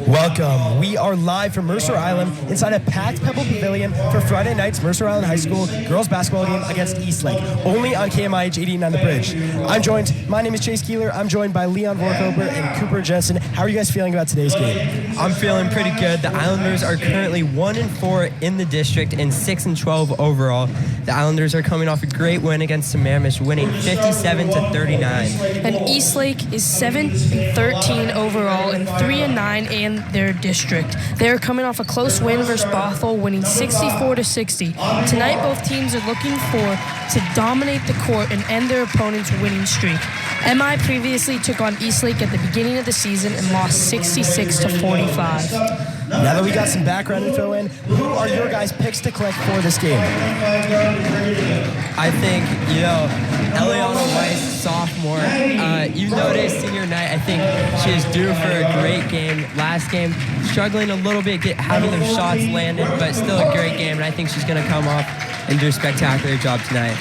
Welcome. We are live from Mercer Island inside a packed Pebble Pavilion for Friday night's Mercer Island High School girls basketball game against Eastlake, only on KMIH 89 The Bridge. My name is Chase Keeler. I'm joined by Leon Vorkoper and Cooper Jensen. How are you guys feeling about today's game? I'm feeling pretty good. The Islanders are currently 1-4 in the district and 6-12 overall. The Islanders are coming off a great win against Sammamish, winning 57-39. And Eastlake is 7-13 overall and 3-9 in their district. They are coming off a close win versus Bothell, winning 64-60. Tonight, both teams are looking to dominate the court and end their opponent's winning streak. MI previously took on Eastlake at the beginning of the season and lost 66-45. Now that we got some background info in, who are your guys' picks to collect for this game? I think, Eliana Weiss, sophomore, even though it is senior night, I think she is due for a great game. Last game, struggling a little bit, having their shots landed, but still a great game, and I think she's going to come off and do a spectacular job tonight.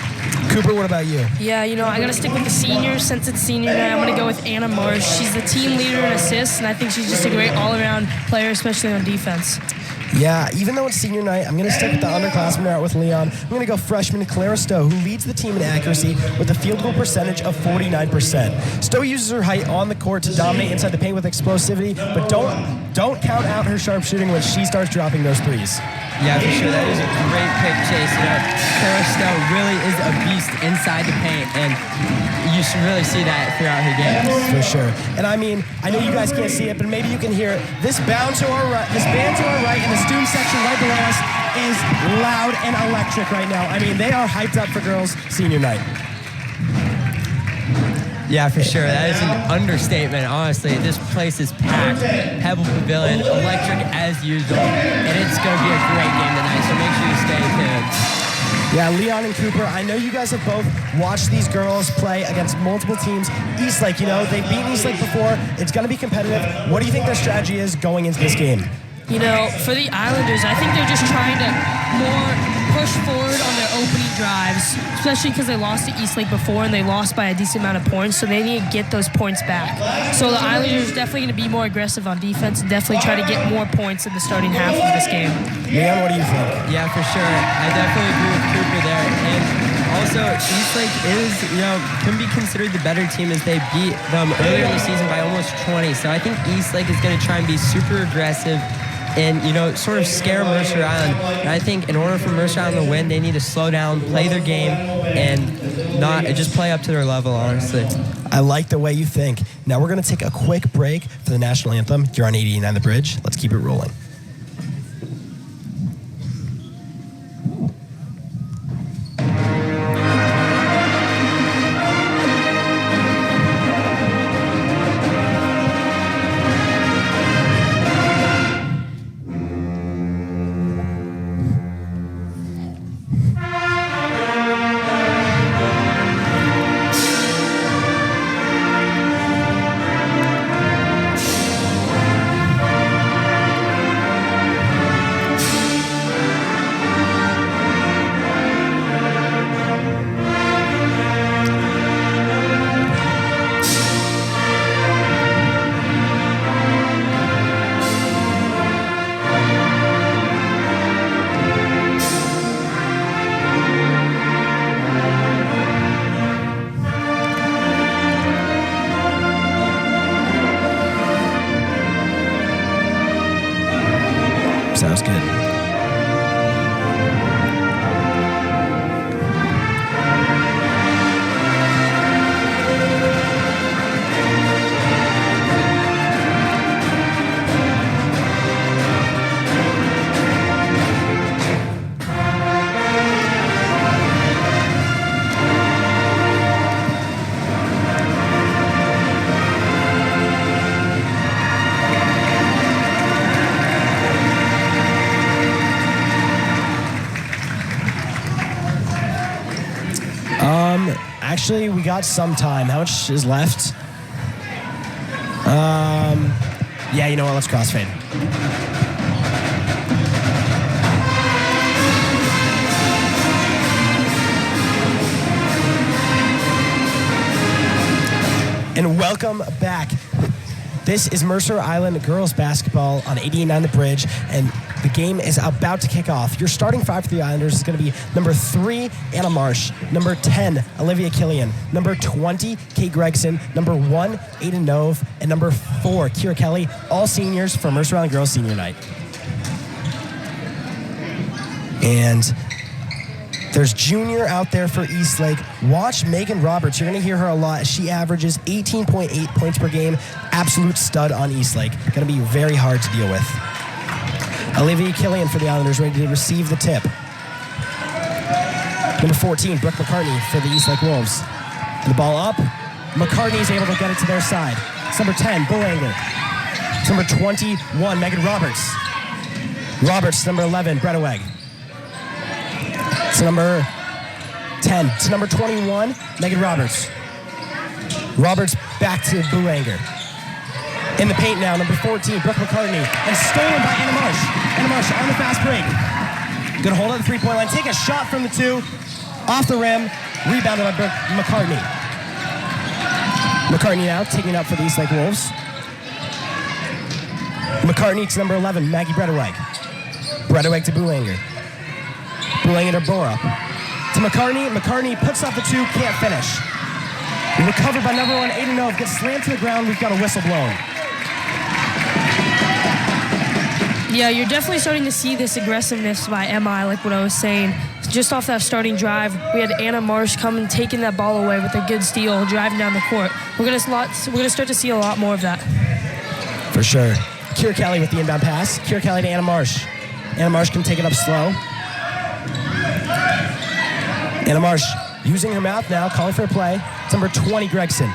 Cooper, what about you? Yeah, I got to stick with the seniors since it's senior night. I'm going to go with Anna Marsh. She's the team leader in assists, and I think she's just a great all-around player, especially on defense. Yeah, even though it's senior night, I'm going to stick with the underclassmen out with Leon. I'm going to go freshman Clara Stowe, who leads the team in accuracy with a field goal percentage of 49%. Stowe uses her height on the court to dominate inside the paint with explosivity, but don't count out her sharp shooting when she starts dropping those threes. Yeah, for sure. That is a great pick, Chase. Clara Stowe really is a beast inside the paint, and you should really see that throughout her games. For sure. And I know you guys can't see it, but maybe you can hear it. This band to our right, in the student section right below us is loud and electric right now. They are hyped up for girls' senior night. Yeah, for sure. That is an understatement, honestly. This place is packed. Pebble Pavilion, electric as usual. And it's going to be a great game tonight, so make sure you stay tuned. Yeah, Leon and Cooper, I know you guys have both watched these girls play against multiple teams. Eastlake, they've beaten Eastlake before. It's going to be competitive. What do you think their strategy is going into this game? For the Islanders, I think they're just trying to more push forward on their opening drives, especially because they lost to Eastlake before and they lost by a decent amount of points, so they need to get those points back. So the Islanders are definitely going to be more aggressive on defense and definitely try to get more points in the starting half of this game. Leon, what do you think? Yeah, for sure. I definitely agree with Cooper there. And also, Eastlake can be considered the better team as they beat them earlier in the season by almost 20. So I think Eastlake is going to try and be super aggressive and, sort of scare Mercer Island. And I think in order for Mercer Island to win, they need to slow down, play their game, and not just play up to their level, honestly. I like the way you think. Now we're going to take a quick break for the national anthem. You're on 89 The Bridge. Let's keep it rolling. Sounds good. Actually, we got some time. How much is left? Yeah, you know what? Let's crossfade. And welcome back. This is Mercer Island girls basketball on 88.9 The Bridge, and the game is about to kick off. Your starting five for the Islanders is going to be number 3, Anna Marsh, number 10, Olivia Killian, number 20, Kate Gregson, number 1, Ada Nove, and number 4, Kira Kelly, all seniors for Mercer Island Girls Senior Night. And there's junior out there for Eastlake. Watch Megan Roberts. You're going to hear her a lot. She averages 18.8 points per game. Absolute stud on Eastlake. Going to be very hard to deal with. Olivia Killian for the Islanders, ready to receive the tip. Number 14, Brooke McCartney for the Eastlake Wolves. And the ball up. McCartney is able to get it to their side. It's number 10, Bullanger. It's number 21, Megan Roberts. Roberts, number 11, Brettaweg. It's number 10. It's number 21, Megan Roberts. Roberts back to Bullanger. In the paint now, number 14, Brooke McCartney. And stolen by Anna Marsh. Anna Marsh on the fast break. Good hold at the three-point line. Take a shot from the 2. Off the rim. Rebounded by Brooke McCartney. McCartney now taking it up for the Eastlake Wolves. McCartney to number 11, Maggie Brettaweg. Brettaweg to Bullanger. Bullanger to Borup. To McCartney. McCartney puts off the 2, can't finish. Recovered by number 1, Ada Nove. Gets slammed to the ground. We've got a whistle blown. Yeah, you're definitely starting to see this aggressiveness by MI, like what I was saying. Just off that starting drive, we had Anna Marsh come and taking that ball away with a good steal, driving down the court. We're gonna start to see a lot more of that. For sure. Kira Kelly with the inbound pass. Kira Kelly to Anna Marsh. Anna Marsh can take it up slow. Anna Marsh using her mouth now, calling for a play. It's number 20, Gregson.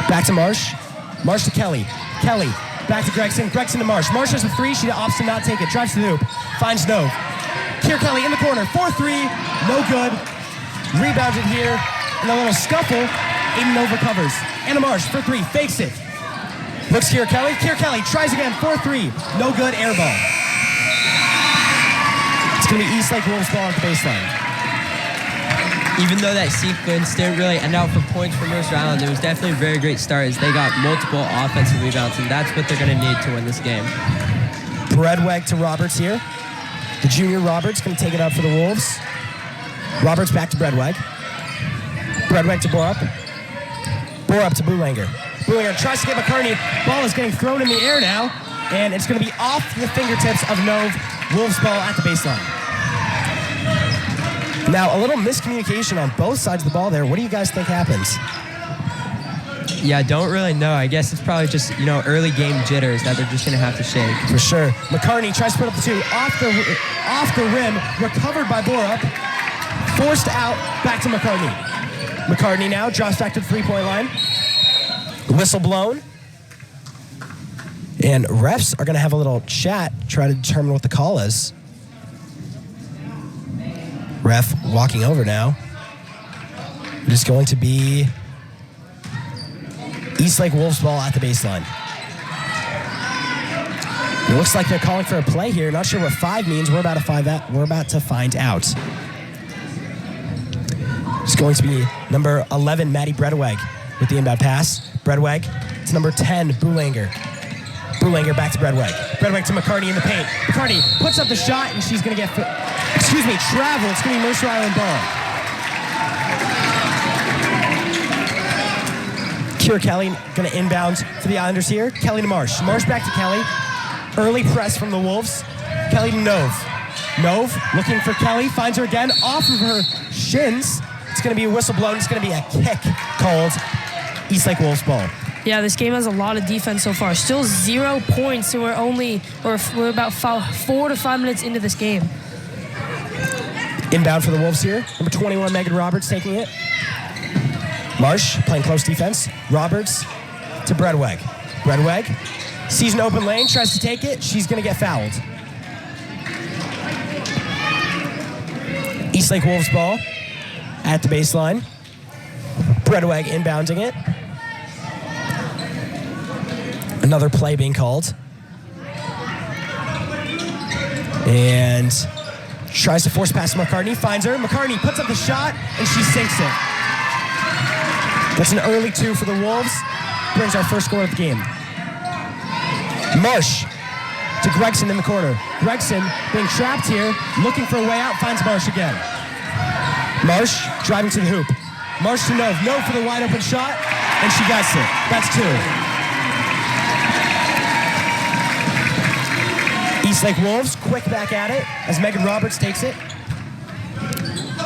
Back to Marsh. Marsh to Kelly. Kelly. Back to Gregson. Gregson to Marsh. Marsh has a 3. She opts to not take it. Drives to the hoop. Finds Nove. Kira Kelly in the corner. 4-3. No good. Rebounded here. And a little scuffle. Aiden Nove recovers. Anna Marsh for 3. Fakes it. Looks Kira Kelly. Kira Kelly tries again. 4-3. No good. Air ball. It's going to be Eastlake Wolves ball at the baseline. Even though that sequence didn't really end out for points for Mercer Island, it was definitely a very great start as they got multiple offensive rebounds, and that's what they're going to need to win this game. Brettaweg to Roberts here. The junior Roberts going to take it up for the Wolves. Roberts back to Brettaweg. Brettaweg to Borup. Borup to Bullanger. Bullanger tries to get McCartney. Ball is getting thrown in the air now, and it's going to be off the fingertips of Nove. Wolves ball at the baseline. Now, a little miscommunication on both sides of the ball there. What do you guys think happens? Yeah, I don't really know. I guess it's probably just, early game jitters that they're just going to have to shake. For sure. McCartney tries to put up the 2. Off the rim. Recovered by Borup. Forced out. Back to McCartney. McCartney now drops back to the three-point line. Whistle blown. And refs are going to have a little chat, try to determine what the call is. Ref walking over now. It is going to be Eastlake Wolves ball at the baseline. It looks like they're calling for a play here. Not sure what 5 means. We're about to find out. It's going to be number 11, Maddie Brettaweg with the inbound pass. Brettaweg to number 10, Bullanger. Bullanger back to Brettaweg. Brettaweg to McCartney in the paint. McCartney puts up the shot, and she's going to get travel. It's going to be Mercer Island ball. Kira Kelly going to inbound for the Islanders here. Kelly to Marsh. Marsh back to Kelly. Early press from the Wolves. Kelly to Nove. Nove looking for Kelly. Finds her again off of her shins. It's going to be a whistle blown. It's going to be a kick called Eastlake Wolves ball. Yeah, this game has a lot of defense so far. Still 0 points, and we're about 4 to 5 minutes into this game. Inbound for the Wolves here. Number 21, Megan Roberts taking it. Marsh playing close defense. Roberts to Brettaweg. Brettaweg sees an open lane, tries to take it. She's going to get fouled. Eastlake Wolves ball at the baseline. Brettaweg inbounding it. Another play being called. And tries to force past McCartney. Finds her. McCartney puts up the shot, and she sinks it. That's an early 2 for the Wolves. brings our first score of the game. Marsh to Gregson in the corner. Gregson being trapped here, looking for a way out, finds Marsh again. Marsh driving to the hoop. Marsh to Nove. Nove for the wide open shot, and she gets it. That's 2. Eastlake Wolves quick back at it as Megan Roberts takes it.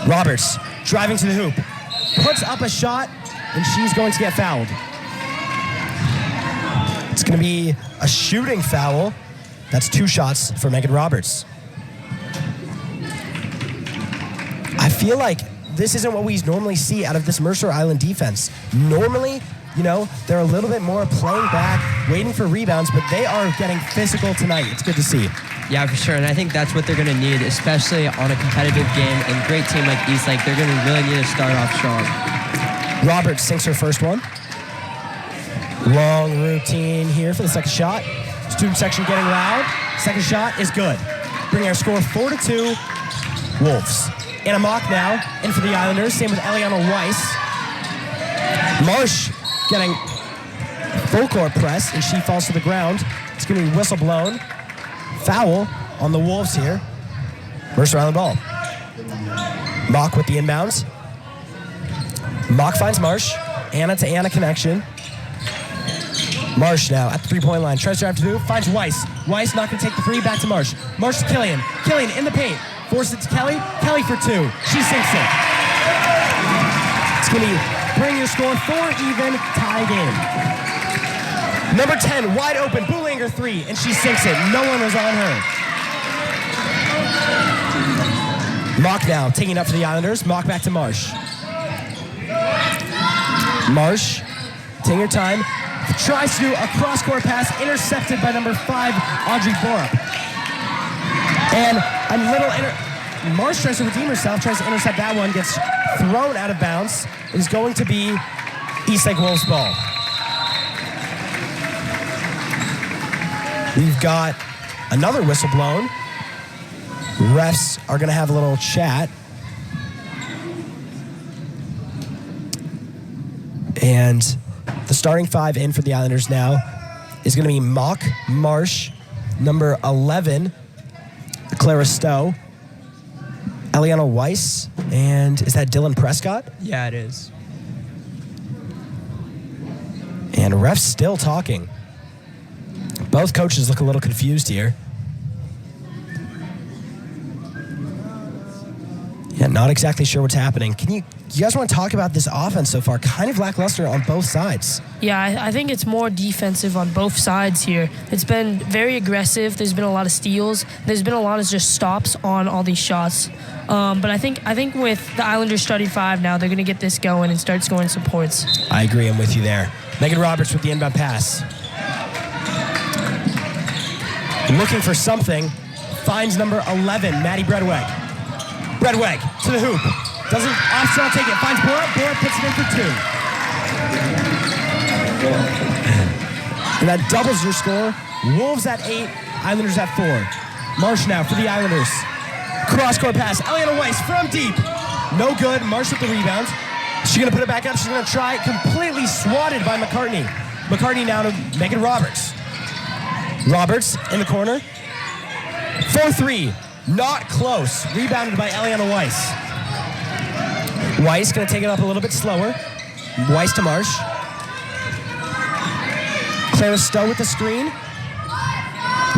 Roberts driving to the hoop. Puts up a shot, and she's going to get fouled. It's going to be a shooting foul. That's 2 shots for Megan Roberts. I feel like this isn't what we normally see out of this Mercer Island defense. Normally, they're a little bit more playing back, waiting for rebounds, but they are getting physical tonight. It's good to see. Yeah, for sure, and I think that's what they're going to need, especially on a competitive game and great team like Eastlake. They're going to really need to start off strong. Roberts sinks her first one. Long routine here for the second shot. Student section getting loud. Second shot is good. Bringing our score 4-2, Wolves. Anna Mock now in for the Islanders. Same with Eliana Weiss. Marsh getting full court press, and she falls to the ground. It's going to be whistle blown. Foul on the Wolves here. Mercer Island ball. Mock with the inbounds. Mock finds Marsh. Anna to Anna connection. Marsh now at the three-point line. Tries to drive to the hoop. Finds Weiss. Weiss not going to take the three. Back to Marsh. Marsh to Killian. Killian in the paint. Forces it to Kelly. Kelly for 2. She sinks it. It's going to be bring your score 4 even. Tie game. Number 10, wide open. Boulanger 3. And she sinks it. No one was on her. Mock now taking it up for the Islanders. Mock back to Marsh. Marsh taking her time. Tries to do a cross-court pass, intercepted by number 5, Audrey Borup. And a little Marsh tries to redeem herself, tries to intercept that one, gets thrown out of bounds. It is going to be Eastlake Wolves ball. We've got another whistle blown. Refs are going to have a little chat. And the starting 5 in for the Islanders now is going to be Mock, Marsh, number 11, Clara Stowe, Eliana Weiss, and is that Dylan Prescott? Yeah, it is. And refs still talking. Both coaches look a little confused here. Yeah, not exactly sure what's happening. You guys want to talk about this offense so far? Kind of lackluster on both sides. Yeah, I think it's more defensive on both sides here. It's been very aggressive. There's been a lot of steals. There's been a lot of just stops on all these shots. But I think with the Islanders starting 5 now, they're going to get this going and start scoring some points. I agree. I'm with you there. Megan Roberts with the inbound pass. Looking for something. Finds number 11, Maddie Bredweg. Bredweg to the hoop. Doesn't Offshore take it. Finds Borup. Borup puts it in for 2. And that doubles your score. Wolves at 8. Islanders at 4. Marsh now for the Islanders. Cross-court pass. Eliana Weiss from deep. No good. Marsh with the rebound. She's going to put it back up. She's going to try. Completely swatted by McCartney. McCartney now to Megan Roberts. Roberts in the corner. 4-3. Not close. Rebounded by Eliana Weiss. Weiss going to take it up a little bit slower. Weiss to Marsh. Clara Stowe with the screen.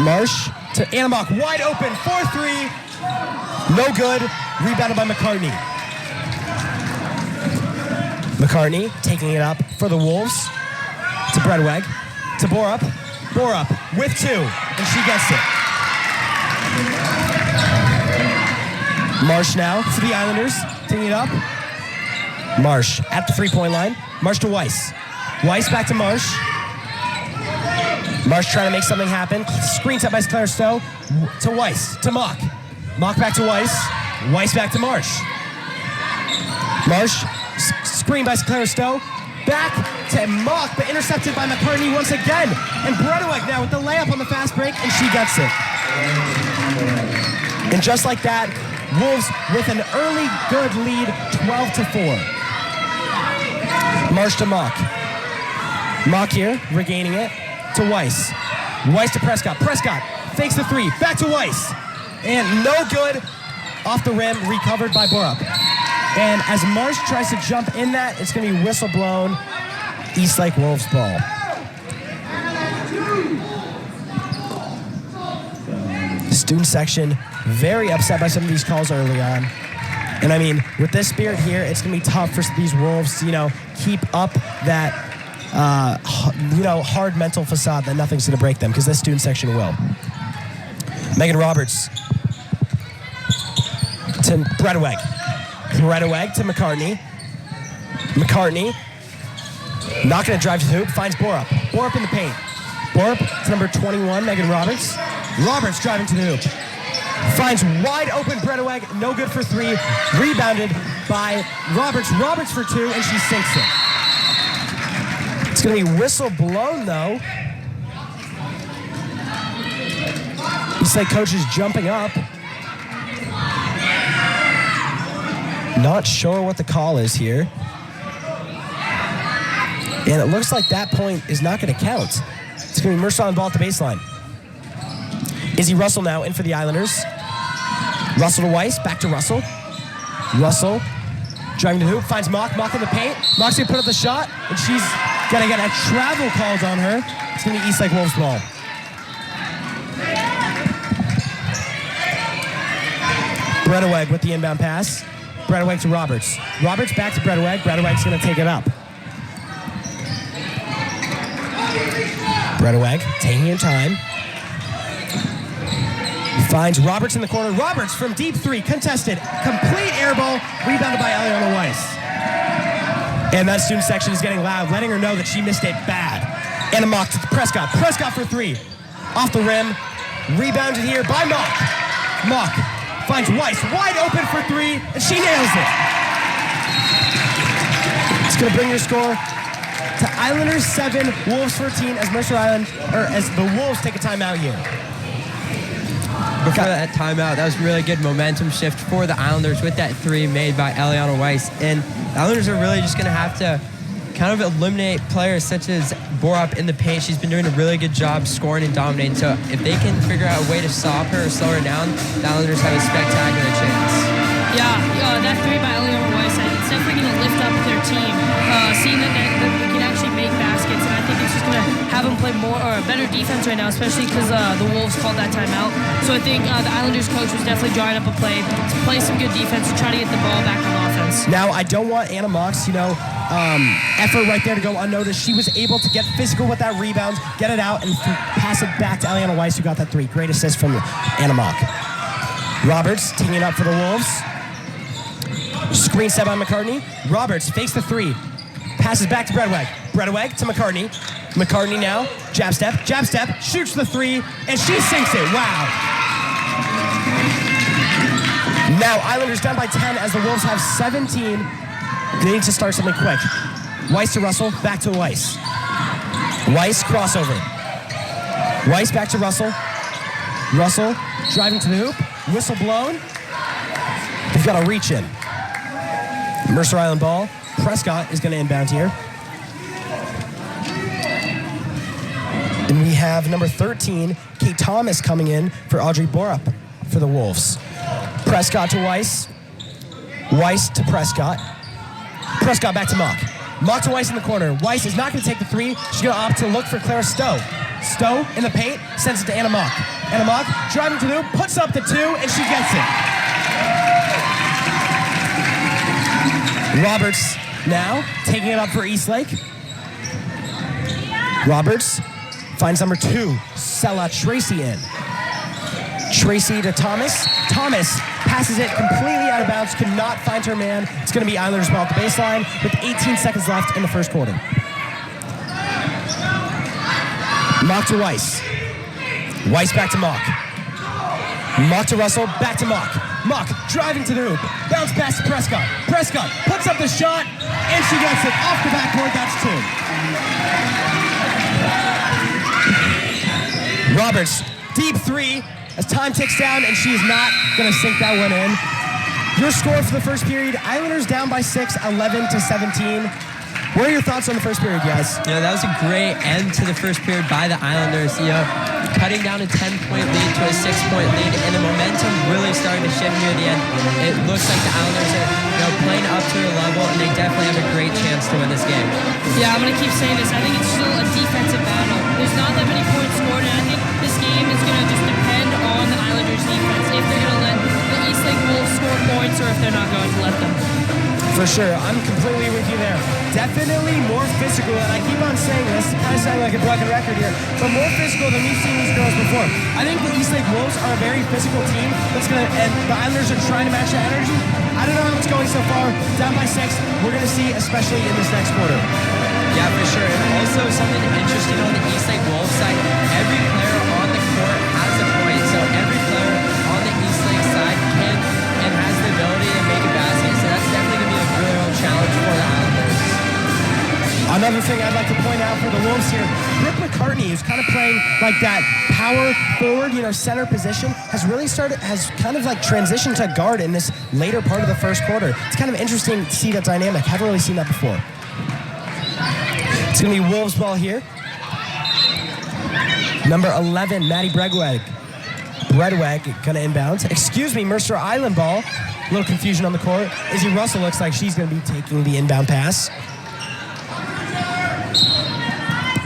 Marsh to Anna Mock. Wide open. 4-3. No good. Rebounded by McCartney. McCartney taking it up for the Wolves. To Bredweg. To Borup. Borup with 2. And she gets it. Marsh now for the Islanders. Taking it up. Marsh at the three-point line. Marsh to Weiss. Weiss back to Marsh. Marsh trying to make something happen. Screen set by Clara Stowe. To Weiss. To Mock. Mock back to Weiss. Weiss back to Marsh. Marsh. Screen by Clara Stowe. Back to Mock, but intercepted by McCartney once again. And Bredweg now with the layup on the fast break, and she gets it. And just like that, Wolves with an early good lead, 12-4. Marsh to Mock. Mock here, regaining it to Weiss. Weiss to Prescott. Prescott fakes the three. Back to Weiss. And no good. Off the rim, recovered by Borup. And as Marsh tries to jump in that, it's going to be whistle blown. Eastlake Wolves ball. The student section very upset by some of these calls early on. And I mean, with this spirit here, it's going to be tough for these Wolves to, keep up that, hard mental facade that nothing's going to break them, because this student section will. Megan Roberts to Bredeweg. Bredeweg to McCartney. McCartney, not going to drive to the hoop, finds Borup. Borup in the paint. Borup to number 21, Megan Roberts. Roberts driving to the hoop. Finds wide open Bredeweg, no good for three. Rebounded by Roberts. Roberts for two, and she sinks it. It's going to be whistle blown, though. Eastlake coach is jumping up. Not sure what the call is here. And it looks like that point is not going to count. It's going to be Mercer on ball at the baseline. Izzy Russell now in for the Islanders. Russell to Weiss, back to Russell. Russell driving to the hoop, finds Mock. Mock in the paint. Mock's going to put up the shot, and she's going to get a travel called on her. It's going to be Eastlake Wolves ball. Bredeweg with the inbound pass. Bredeweg to Roberts. Roberts back to Bredeweg. Bredeweg's going to take it up. Bredeweg taking her time. Finds Roberts in the corner. Roberts from deep three, contested. Complete air ball, rebounded by Eliana Weiss. And that student section is getting loud, letting her know that she missed it bad. And a Mock to Prescott. Prescott for three. Off the rim. Rebounded here by Mock. Mock finds Weiss wide open for three, and she nails it. It's going to bring your score to Islanders 7, Wolves 14 as as the Wolves take a timeout here. Before that timeout, that was a really good momentum shift for the Islanders with that three made by Eliana Weiss. And the Islanders are really just going to have to kind of eliminate players such as Borup in the paint. She's been doing a really good job scoring and dominating. So if they can figure out a way to stop her or slow her down, the Islanders have a spectacular chance. Yeah, that three by Eliana Weiss, it's definitely going to lift up their team. Seeing that they can actually make baskets, and I think it's just going to have them play more or better defense right now, especially because the Wolves called that timeout. So I think the Islanders coach was definitely drawing up a play to play some good defense and try to get the ball back on offense. Now, I don't want Anna Mock's, effort right there to go unnoticed. She was able to get physical with that rebound, get it out, and pass it back to Eliana Weiss, who got that three. Great assist from Anna Mock. Roberts taking it up for the Wolves. Screen set by McCartney. Roberts fakes the three. Passes back to Bredeweg. Bredeweg to McCartney. McCartney now. Jab step. Shoots the three. And she sinks it. Wow. Now Islanders down by 10 as the Wolves have 17. They need to start something quick. Weiss to Russell. Back to Weiss. Weiss crossover. Weiss back to Russell. Russell driving to the hoop. Whistle blown. They've got a reach in. Mercer Island ball. Prescott is going to inbound here. And we have number 13, Kate Thomas, coming in for Audrey Borup for the Wolves. Prescott to Weiss. Weiss to Prescott. Prescott back to Mock. Mock to Weiss in the corner. Weiss is not going to take the three. She's going to opt to look for Clara Stowe. Stowe in the paint, sends it to Anna Mock. Anna Mock driving to the hoop, puts up the two, and she gets it. Roberts now taking it up for Eastlake. Roberts finds number 2, Sella Tracy in. Tracy to Thomas. Thomas passes it completely out of bounds, could not find her man. It's going to be Islanders ball at the baseline with 18 seconds left in the first quarter. Mock to Weiss. Weiss back to Mock. Mock to Russell, back to Mock. Mock driving to the hoop. Bounce pass to Prescott. Prescott puts up the shot, and she gets it off the backboard. That's 2. Roberts, deep three as time ticks down, and she is not going to sink that one in. Your score for the first period, Islanders down by 6, 11-17. What are your thoughts on the first period, guys? You know, that was a great end to the first period by the Islanders. You know, cutting down a 10-point lead to a 6-point lead, and the momentum really starting to shift near the end. It looks like the Islanders are, you know, playing up to their level, and they definitely have a great chance to win this game. Yeah, I'm going to keep saying this. I think it's still a defensive battle. There's not that many points scored, and I think this game is going to just depend on the Islanders' defense. If they're going to let the Eastlake Wolves score points, or if they're not going to let them. For sure. I'm completely with you there. Definitely more physical, and I keep on saying this, kind of sounding like a broken record here, but more physical than we've seen these girls before. I think the Eastlake Wolves are a very physical team and the Islanders are trying to match that energy. I don't know how it's going so far. Down by 6. We're going to see, especially in this next quarter. Yeah, for sure. And also something interesting on the Eastlake Wolves side, every player on the court has a point. So every player on the Eastlake side can and has the ability to make a basket. So that's definitely going to be a real challenge for the Islanders. Another thing I'd like to point out for the Wolves here, Brooke McCartney, who's kind of playing like that power forward, center position, has kind of like transitioned to guard in this later part of the first quarter. It's kind of interesting to see that dynamic. Haven't really seen that before. It's going to be Wolves ball here. Number 11, Maddie Bredweg. Bredweg going to inbound. Excuse me, Mercer Island ball. A little confusion on the court. Izzy Russell looks like she's going to be taking the inbound pass.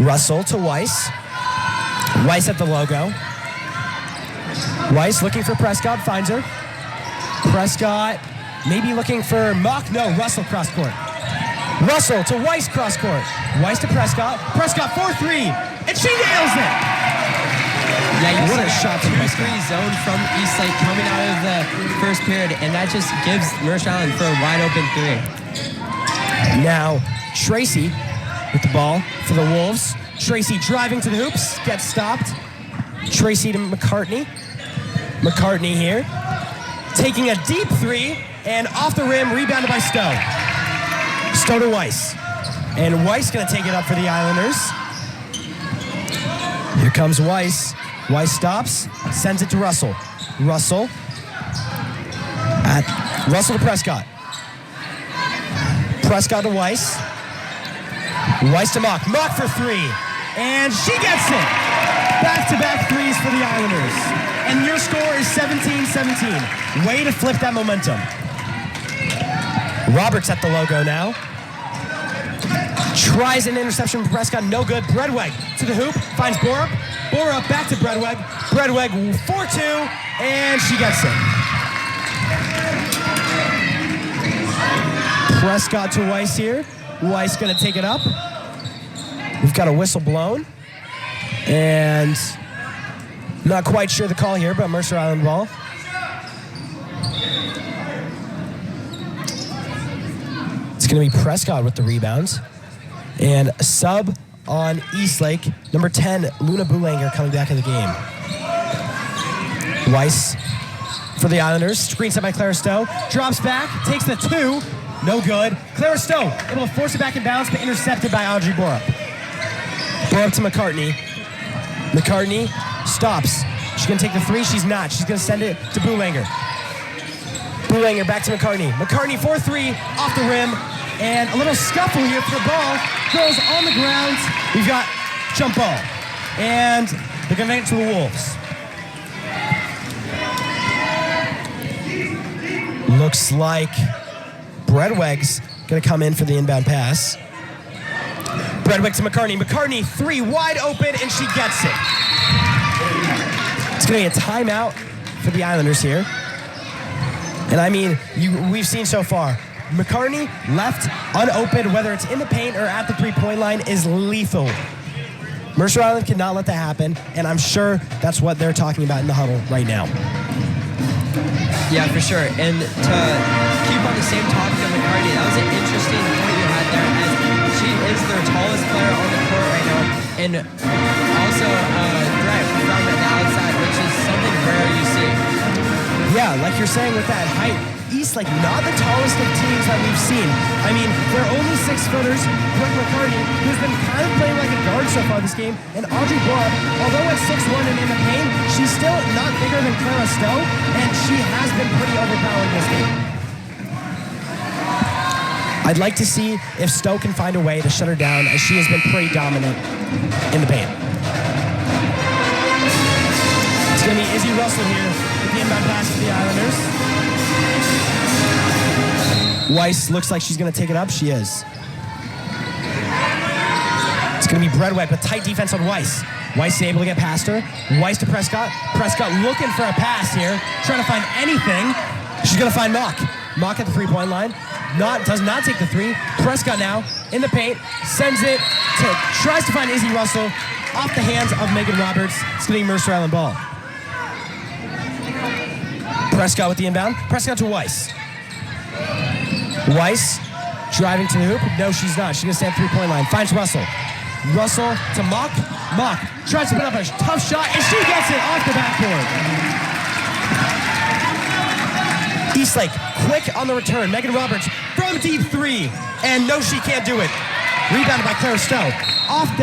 Russell to Weiss. Weiss at the logo. Weiss looking for Prescott, finds her. Prescott maybe looking for Mock. No, Russell cross court. Russell to Weiss cross court. Weiss to Prescott. Prescott 4-3, and she nails it! Yeah, what a shot from 2-3 zone from Eastlake coming out of the first period, and that just gives Mercer Island for a wide open 3. Now, Tracy with the ball for the Wolves. Tracy driving to the hoops, gets stopped. Tracy to McCartney. McCartney here. Taking a deep 3, and off the rim, rebounded by Stowe. Stowe to Weiss. And Weiss going to take it up for the Islanders. Here comes Weiss. Weiss stops, sends it to Russell. Russell to Prescott. Prescott to Weiss. Weiss to Mock. Mock for 3. And she gets it. Back-to-back threes for the Islanders. And your score is 17-17. Way to flip that momentum. Roberts at the logo now. Tries an interception from Prescott. No good. Bredweg to the hoop. Finds Borup. Borup back to Bredweg. Bredweg 4-2. And she gets it. Prescott to Weiss here. Weiss going to take it up. We've got a whistle blown. And not quite sure the call here, but Mercer Island ball. It's going to be Prescott with the rebounds. And a sub on Eastlake, number 10, Luna Boulanger coming back in the game. Weiss for the Islanders. Screen set by Clara Stowe. Drops back, takes the 2. No good. Clara Stowe able to force it back in bounds, but intercepted by Audrey Borup. Borup to McCartney. McCartney stops. She's going to take the 3. She's not. She's going to send it to Boulanger. Boulanger back to McCartney. McCartney 4-3 off the rim. And a little scuffle here for the ball. Goes on the ground. We've got jump ball. And they're going to make it to the Wolves. Looks like Bredweg's going to come in for the inbound pass. Bredweg to McCartney. McCartney 3 wide open, and she gets it. It's going to be a timeout for the Islanders here. And I mean, we've seen so far, McCartney left unopened, whether it's in the paint or at the three-point line, is lethal. Mercer Island cannot let that happen, and I'm sure that's what they're talking about in the huddle right now. Yeah, for sure. And to keep on the same topic of McCartney, that was an interesting point you had there, as she is their tallest player on the court right now, and also a threat from the outside, which is something rare you see. Yeah, like you're saying with that height, Eastlake, not the tallest of teams that we've seen. I mean, they're only 6-footers. Brooke McCartney, who's been kind of playing like a guard so far this game, and Audrey Borup, although at 6'1" and in the paint, she's still not bigger than Clara Stowe, and she has been pretty overpowering this game. I'd like to see if Stowe can find a way to shut her down, as she has been pretty dominant in the paint. It's going to be Izzy Russell here with the inbound pass for the Islanders. Weiss looks like she's going to take it up. She is. It's going to be Breadweg with tight defense on Weiss. Weiss is able to get past her. Weiss to Prescott. Prescott looking for a pass here, trying to find anything. She's going to find Mock. Mock at the three-point line. Does not take the three. Prescott now in the paint. Sends it to, tries to find Izzy Russell off the hands of Megan Roberts. It's going to be Mercer Island ball. Prescott with the inbound. Prescott to Weiss. Weiss driving to the hoop. No, she's not. She's going to stay at the three-point line. Finds Russell. Russell to Mock. Mock tries to put up a tough shot, and she gets it off the backboard. Eastlake quick on the return. Megan Roberts from deep three, and no, she can't do it. Rebounded by Clara Stowe. Off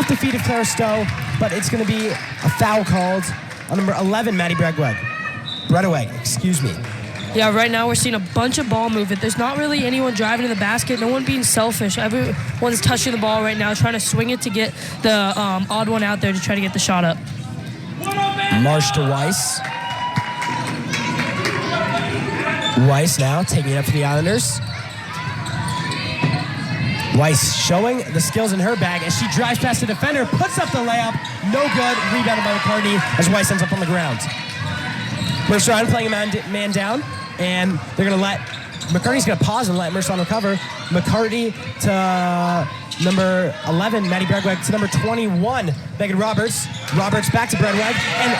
the feet of Clara Stowe, but it's going to be a foul called on number 11, Maddie Breadweg, excuse me. Yeah, right now we're seeing a bunch of ball movement. There's not really anyone driving to the basket. No one being selfish. Everyone's touching the ball right now, trying to swing it to get the odd one out there to try to get the shot up. Marsh to Weiss. Weiss now taking it up for the Islanders. Weiss showing the skills in her bag as she drives past the defender, puts up the layup. No good. Rebounded by McCartney as Weiss ends up on the ground. Mercer Island playing a man down, and they're going to let McCartney's going to pause and let Mercer Island recover. McCartney to number 11, Maddie Breadweg, to number 21, Megan Roberts. Roberts back to Breadweg, and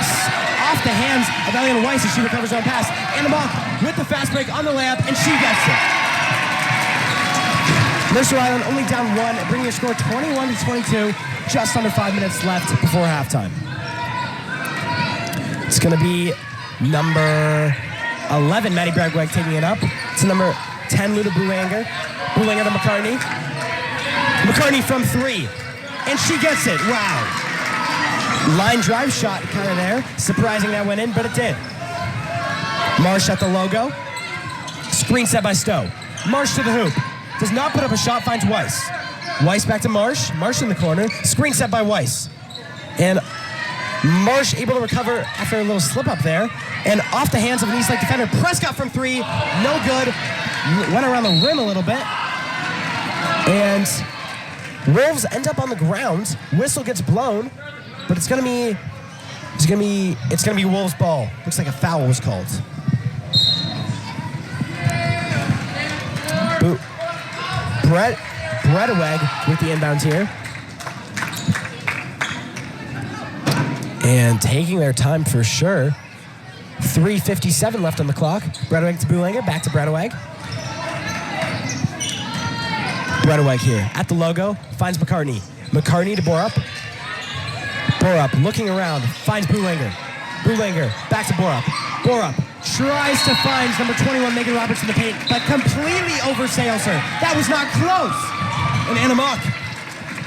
off the hands of Eliana Weiss as she recovers on pass. Anna Mock with the fast break on the layup, and she gets it. Mercer Island only down one, bringing their score 21-22, just under 5 minutes left before halftime. It's going to be number 11, Maddie Breadweg taking it up. To number 10, Luda Boulanger. Boulanger to McCartney. McCartney from three, and she gets it. Wow. Line drive shot kind of there. Surprising that went in, but it did. Marsh at the logo. Screen set by Stowe. Marsh to the hoop. Does not put up a shot, finds Weiss. Weiss back to Marsh. Marsh in the corner. Screen set by Weiss. And Marsh able to recover after a little slip up there. And off the hands of an Eastlake defender. Prescott from three. No good. Went around the rim a little bit. And Wolves end up on the ground. Whistle gets blown. But it's gonna be Wolves ball. Looks like a foul was called. Breadweg with the inbound here. And taking their time for sure. 3:57 left on the clock. Breadweg to Boulanger, back to Breadweg. Breadweg here at the logo, finds McCartney. McCartney to Borup. Borup looking around, finds Boulanger. Boulanger back to Borup. Borup tries to find number 21, Megan Roberts in the paint, but completely oversails her. That was not close. And Anna Mock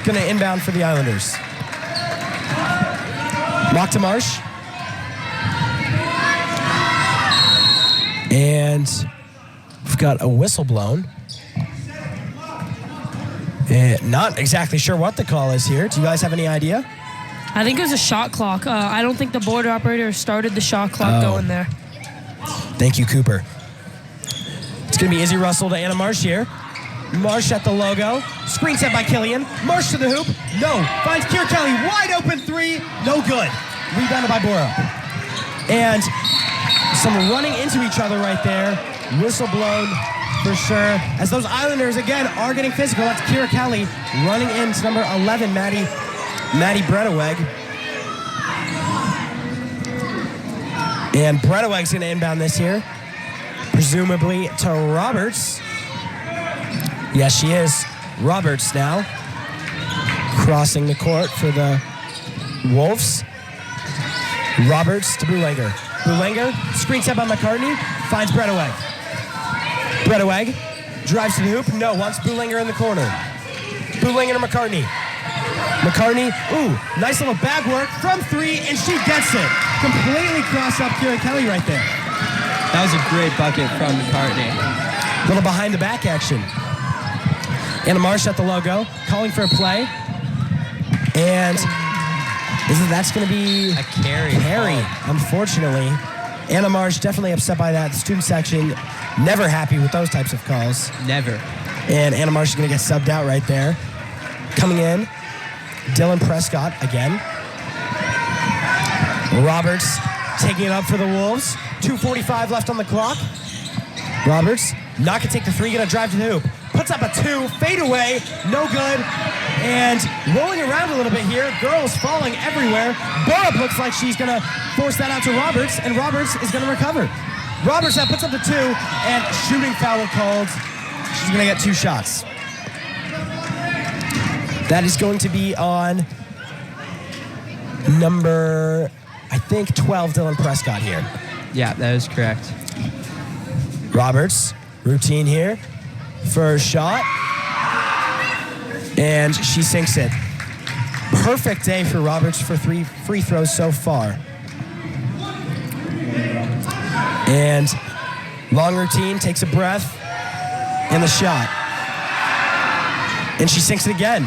gonna inbound for the Islanders. Mock to Marsh. And we've got a whistle blown. Not exactly sure what the call is here. Do you guys have any idea? I think it was a shot clock. I don't think the board operator started the shot clock going there. Thank you, Cooper. It's going to be Izzy Russell to Anna Marsh here. Marsh at the logo. Screen set by Killian. Marsh to the hoop. No. Finds Kier Kelly. Wide open three. No good. Rebounded by Bora. And some running into each other right there. Whistle blown for sure. As those Islanders, again, are getting physical. That's Kier Kelly running into number 11, Maddie Breadweg. And Breadweg's going to inbound this here. Presumably to Roberts. Yes, she is. Roberts now crossing the court for the Wolves. Roberts to Boulanger. Boulanger, screen set by McCartney, finds Breadweg. Breadweg drives to the hoop. No, wants Boulanger in the corner. Boulanger to McCartney. McCartney, nice little bag work from three, and she gets it. Completely crossed up Kieran Kelly right there. That was a great bucket from McCartney. Little behind the back action. Anna Marsh at the logo, calling for a play. And that's going to be a carry. Unfortunately. Anna Marsh definitely upset by that. The student section never happy with those types of calls. Never. And Anna Marsh is going to get subbed out right there. Coming in, Dylan Prescott again. Roberts taking it up for the Wolves. 2:45 left on the clock. Roberts not going to take the three, going to drive to the hoop. Puts up a two, fade away, no good. And rolling around a little bit here. Girls falling everywhere. Borup looks like she's going to force that out to Roberts, and Roberts is going to recover. Roberts now puts up the two, and shooting foul called. She's going to get 2 shots. That is going to be on number, I think, 12, Dylan Prescott here. Yeah, that is correct. Roberts, routine here. First shot. And she sinks it. Perfect day for Roberts for 3 free throws so far. And long routine, takes a breath, and the shot. And she sinks it again.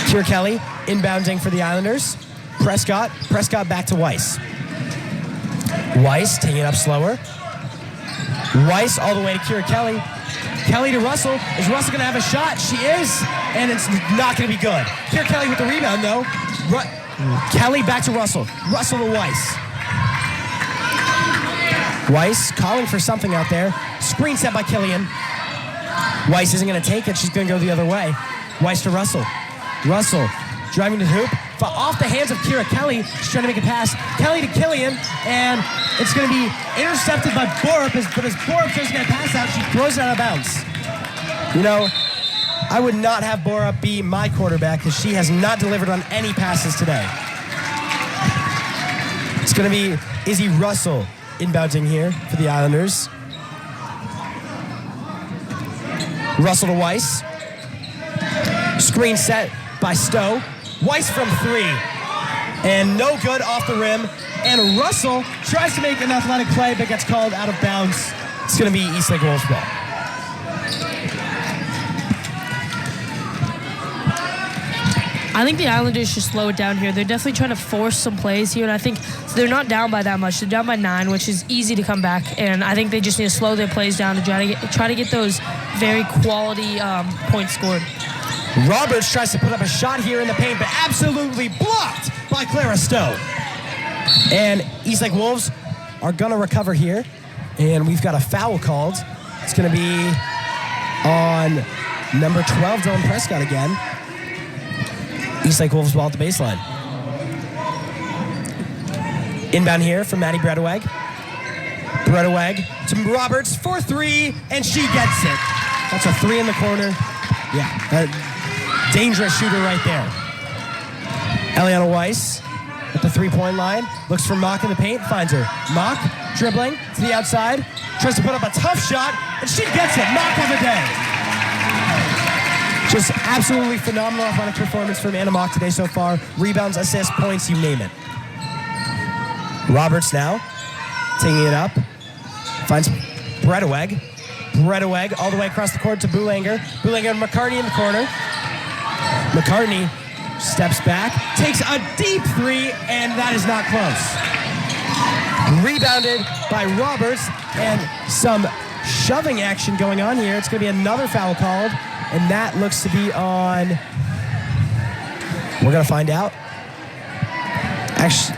Kira Kelly inbounding for the Islanders. Prescott back to Weiss. Weiss taking it up slower. Weiss all the way to Kira Kelly. Kelly to Russell. Is Russell going to have a shot? She is, and it's not going to be good. Kira Kelly with the rebound, though. Kelly back to Russell. Russell to Weiss. Weiss calling for something out there. Screen set by Killian. Weiss isn't going to take it. She's going to go the other way. Weiss to Russell. Russell driving to the hoop. Off the hands of Kira Kelly. She's trying to make a pass. Kelly to Killian, and it's going to be intercepted by Borup, but as Borup tries to get a pass out, she throws it out of bounds. You know, I would not have Borup be my quarterback because she has not delivered on any passes today. It's going to be Izzy Russell inbounding here for the Islanders. Russell to Weiss. Screen set by Stowe. Weiss from 3. And no good off the rim. And Russell tries to make an athletic play but gets called out of bounds. It's going to be Eastlake Wolves ball. I think the Islanders should slow it down here. They're definitely trying to force some plays here, and I think they're not down by that much. They're down by 9, which is easy to come back, and I think they just need to slow their plays down to try to get those very quality points scored. Roberts tries to put up a shot here in the paint, but absolutely blocked by Clara Stowe. And Eastlake Wolves are going to recover here, and we've got a foul called. It's going to be on number 12, Dylan Prescott again. Eastlake Wolves ball at the baseline. Inbound here from Maddie Bredeweg. Bredeweg to Roberts for 3, and she gets it. That's a 3 in the corner. Yeah, dangerous shooter right there. Eliana Weiss at the 3-point line. Looks for Mock in the paint, finds her. Mock dribbling to the outside. Tries to put up a tough shot, and she gets it. Mock of the day. Just absolutely phenomenal athletic performance from Anna Mock today so far. Rebounds, assists, points, you name it. Roberts now taking it up. Finds Bredeweg. Bredeweg all the way across the court to Boulanger. Boulanger and McCartney in the corner. McCartney steps back, takes a deep 3, and that is not close. Rebounded by Roberts, and some shoving action going on here. It's going to be another foul called. And that looks to be on, we're going to find out. Actually,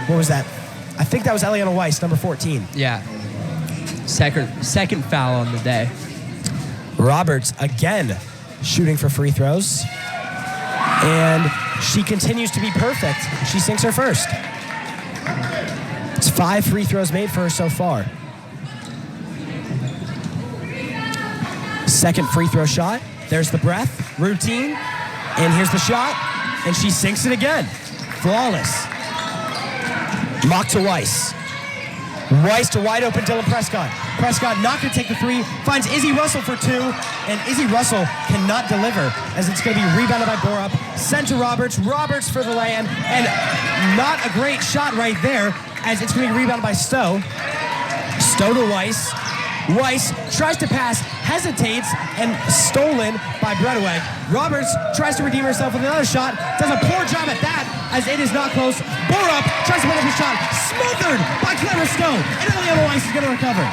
what was that? I think that was Eliana Weiss, number 14. Yeah. Second foul on the day. Roberts, again, shooting for free throws. And she continues to be perfect. She sinks her first. It's 5 free throws made for her so far. Second free throw shot. There's the breath. Routine. And here's the shot. And she sinks it again. Flawless. Mock to Weiss. Weiss to wide open Dylan Prescott. Prescott not going to take the 3. Finds Izzy Russell for 2. And Izzy Russell cannot deliver as it's going to be rebounded by Borup. Sent to Roberts. Roberts for the lay-in. And not a great shot right there as it's going to be rebounded by Stowe. Stowe to Weiss. Weiss tries to pass, hesitates, and stolen by Breadaway. Roberts tries to redeem herself with another shot, does a poor job at that, as it is not close. Borup tries to put up a shot, smothered by Clara Stowe, and Eliana Weiss is going to recover.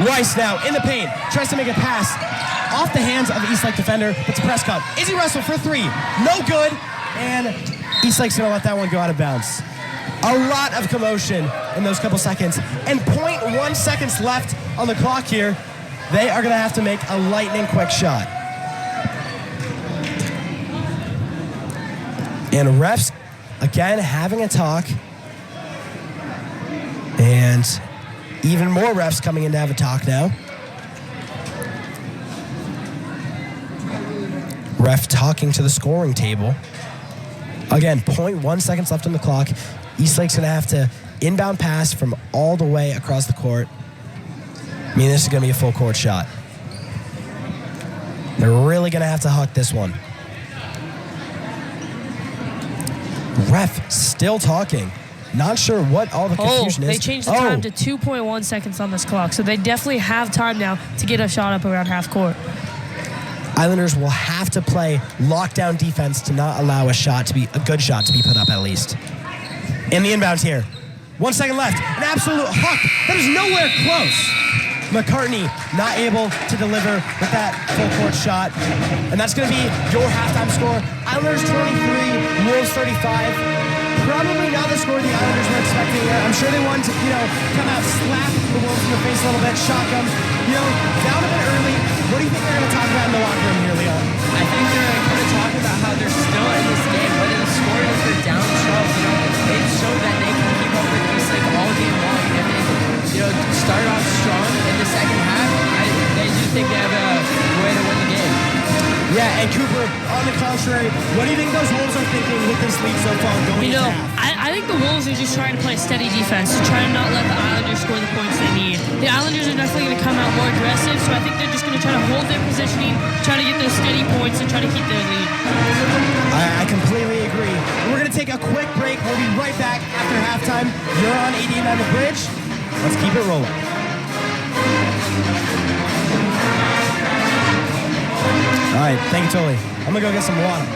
Weiss now in the paint, tries to make a pass off the hands of Eastlake defender, but it's a press cut. Izzy Russell for three, no good, and Eastlake's going to let that one go out of bounds. A lot of commotion in those couple seconds. And 0.1 seconds left on the clock here. They are going to have to make a lightning quick shot. And refs, again, having a talk. And even more refs coming in to have a talk now. Ref talking to the scoring table. Again, 0.1 seconds left on the clock. Eastlake's going to have to inbound pass from all the way across the court. I mean, this is going to be a full court shot. They're really going to have to huck this one. Ref still talking. Not sure what all the confusion is. They changed the time to 2.1 seconds on this clock, so they definitely have time now to get a shot up around half court. Islanders will have to play lockdown defense to not allow a good shot to be put up at least. And the inbounds here. 1 second left. An absolute huck. That is nowhere close. McCartney not able to deliver with that full court shot. And that's going to be your halftime score. Islanders 23, Wolves 35. Probably not the score the Islanders were expecting here. I'm sure they wanted to, come out, slap the Wolves in the face a little bit, shock them. Down a bit early. What do you think they're going to talk about in the locker room here, Leon? I think they're going to talk about how they're still in this game, whether the score is they're down 12. They've shown that they can keep up with Eastlake all game long. And they, start off strong in the second half. They do think they have a way to win the game. Yeah, and Cooper, on the contrary, what do you think those Wolves are thinking with this lead so far going into half? I think the Wolves are just trying to play steady defense to try to not let the Islanders score the points they need. The Islanders are definitely going to come out more aggressive, so I think they're just going to try to hold their positioning, try to get those steady points, and try to keep their lead. I completely agree. We're going to take a quick break. We'll be right back after halftime. You're on 88 on the bridge. Let's keep it rolling. All right, thank you, Toli. I'm going to go get some water.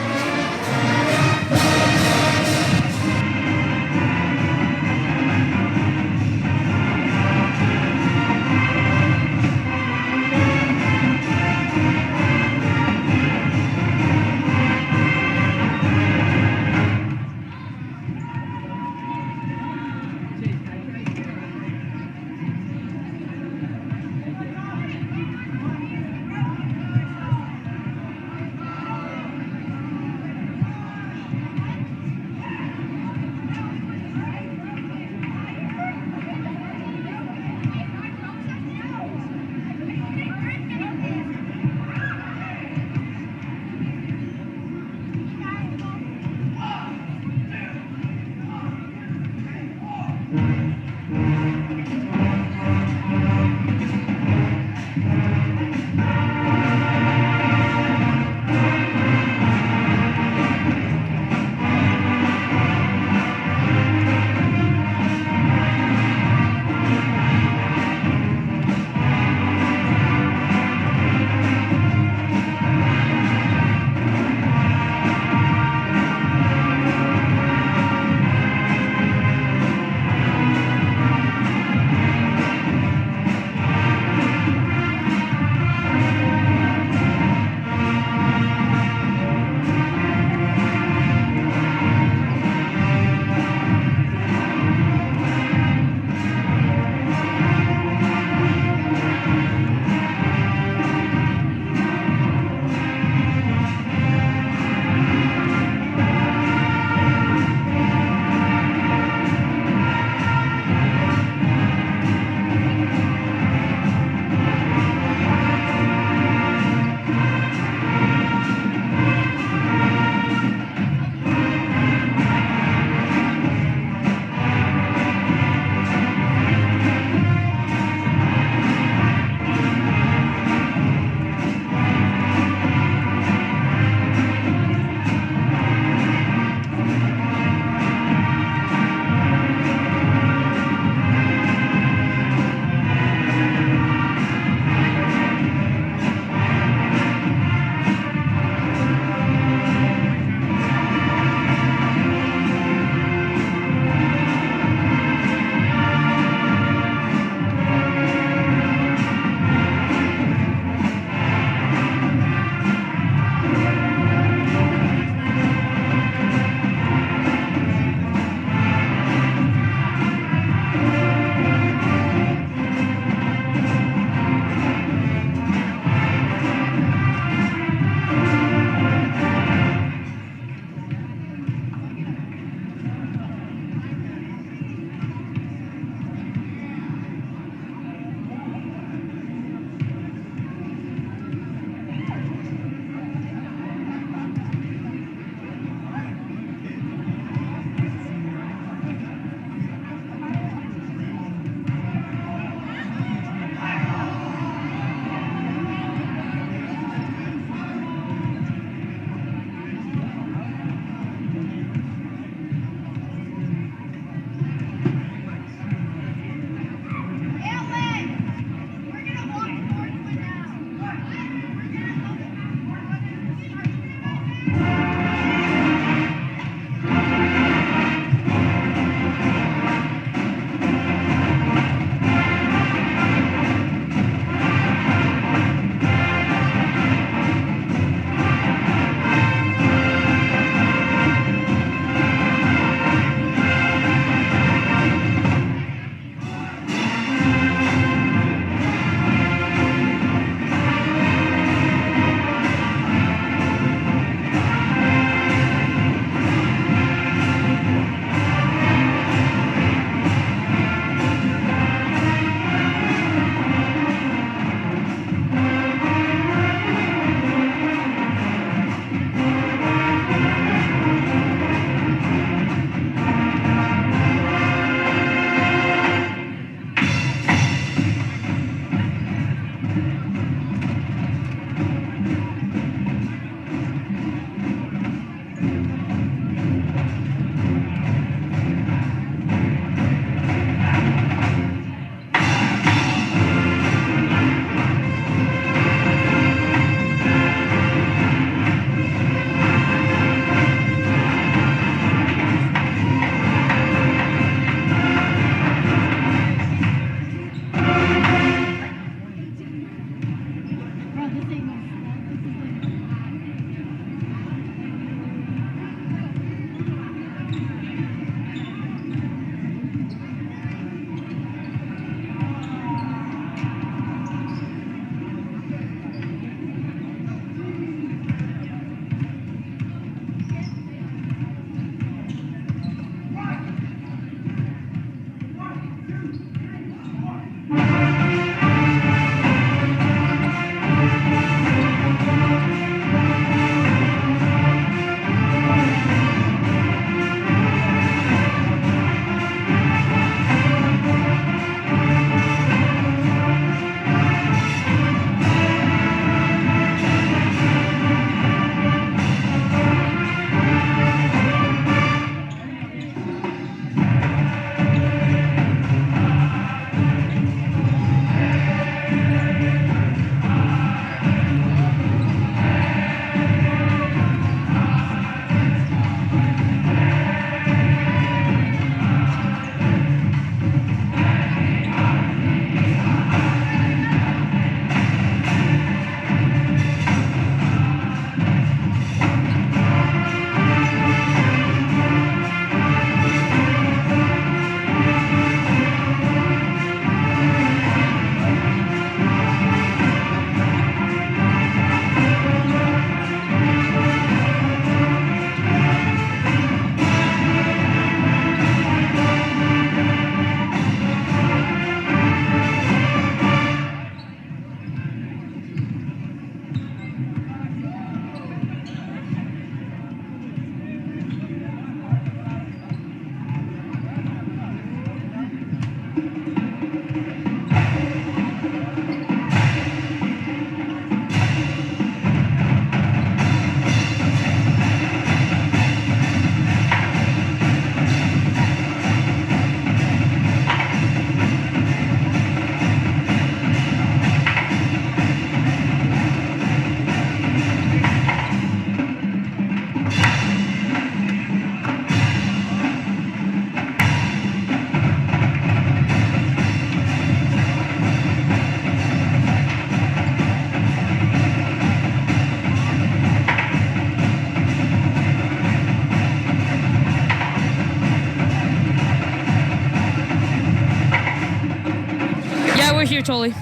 here, Tully.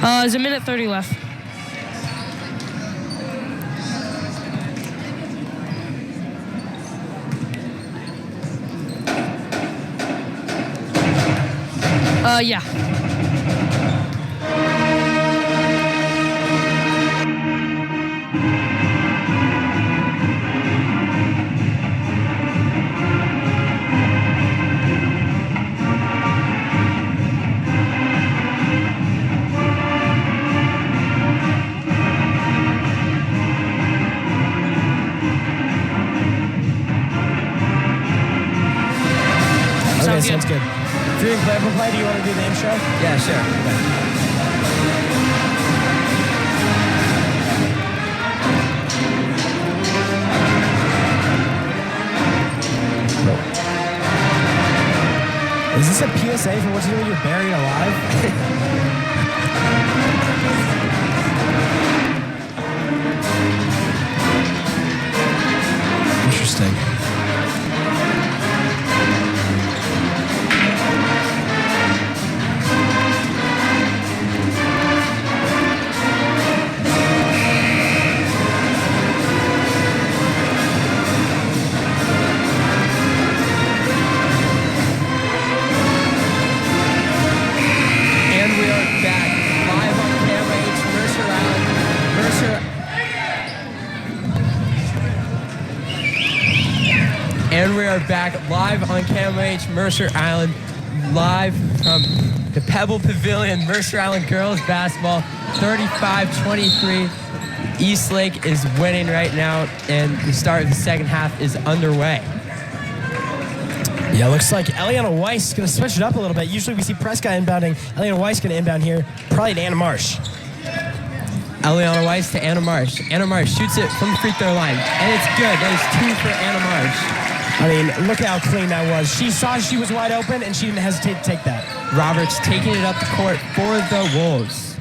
There's a minute 30 left. Yeah. Okay, sounds good. If you're in play, do you want to do the intro? Yeah, sure. Is this a PSA for what to do when you're buried alive? Interesting. And we are back live on Camera H, Mercer Island, live from the Pebble Pavilion. Mercer Island girls basketball, 35-23. Eastlake is winning right now, and the start of the second half is underway. Yeah, looks like Eliana Weiss is going to switch it up a little bit. Usually we see Prescott inbounding. Eliana Weiss going to inbound here, probably to Anna Marsh. Eliana Weiss to Anna Marsh. Anna Marsh shoots it from the free throw line, and it's good. That is 2 for Anna Marsh. I mean, look how clean that was. She saw she was wide open, and she didn't hesitate to take that. Roberts taking it up the court for the Wolves.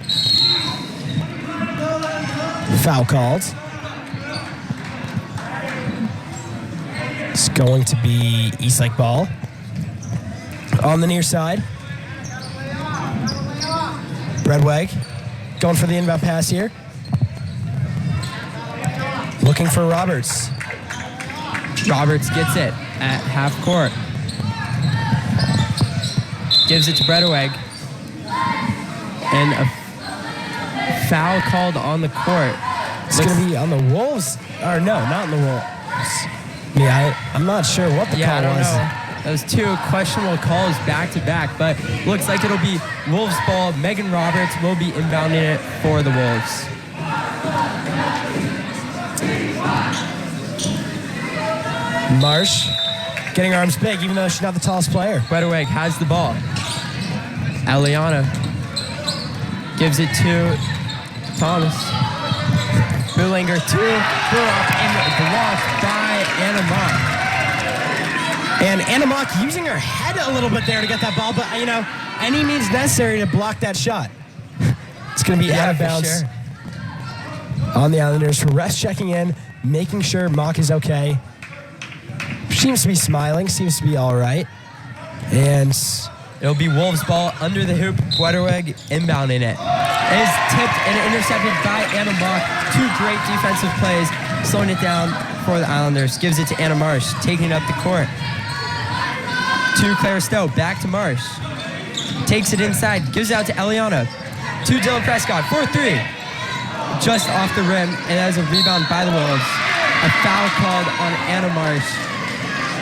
Foul called. It's going to be Eastlake ball. On the near side. Bredweg going for the inbound pass here. Looking for Roberts. Roberts gets it at half court. Gives it to Bredweg. And a foul called on the court. It's going to be on the Wolves. Or no, not on the Wolves. Yeah, I'm not sure what the call was. Those 2 questionable calls back to back, but looks like it'll be Wolves ball. Megan Roberts will be inbounding it for the Wolves. Marsh getting her arms big, even though she's not the tallest player. Bredweg has the ball. Eliana gives it to Thomas. Boolinger to Burrock and blocked by Anna Mock. And Anna Mock using her head a little bit there to get that ball, but you know, any means necessary to block that shot. It's going to be out of bounds. Sure. On the Islanders. Refs checking in, making sure Mock is okay. Seems to be smiling, seems to be all right. And it'll be Wolves ball under the hoop. Bredweg inbounding it. It is tipped and intercepted by Anna Mock. 2 great defensive plays, slowing it down for the Islanders. Gives it to Anna Marsh, taking it up the court. To Claire Stowe, back to Marsh. Takes it inside, gives it out to Eliana. To Dylan Prescott, 4-3. Just off the rim, and that is a rebound by the Wolves. A foul called on Anna Marsh.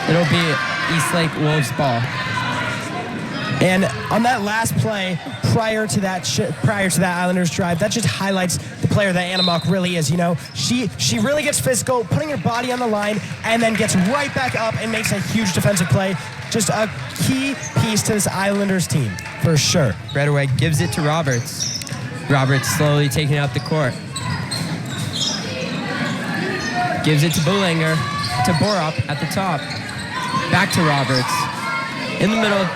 It'll be Eastlake Wolves ball. And on that last play, prior to that Islanders drive, that just highlights the player that Anna Mock really is. You know, she really gets physical, putting her body on the line, and then gets right back up and makes a huge defensive play. Just a key piece to this Islanders team, for sure. Bredweg gives it to Roberts. Roberts slowly taking it up the court. Gives it to Boolinger, to Borup at the top. Back to Roberts. In the middle,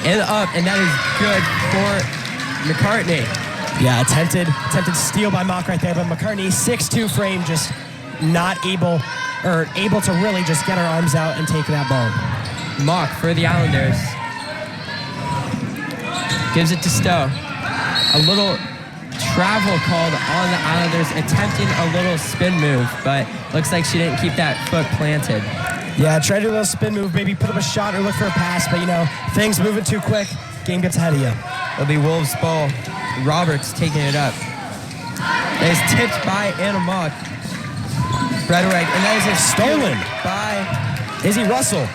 and up, and that is good for McCartney. Yeah, attempted steal by Mock right there, but McCartney, 6'2" frame, just not able to really just get her arms out and take that ball. Mock for the Islanders. Gives it to Stowe. A little travel called on the Islanders, attempting a little spin move, but looks like she didn't keep that foot planted. Yeah, try to do a little spin move, maybe put up a shot or look for a pass, but things moving too quick, game gets ahead of you. It'll be Wolves ball. Roberts taking it up. It is tipped by Anna Mock. Bredeweg, and that is a Stolen by Izzy Russell.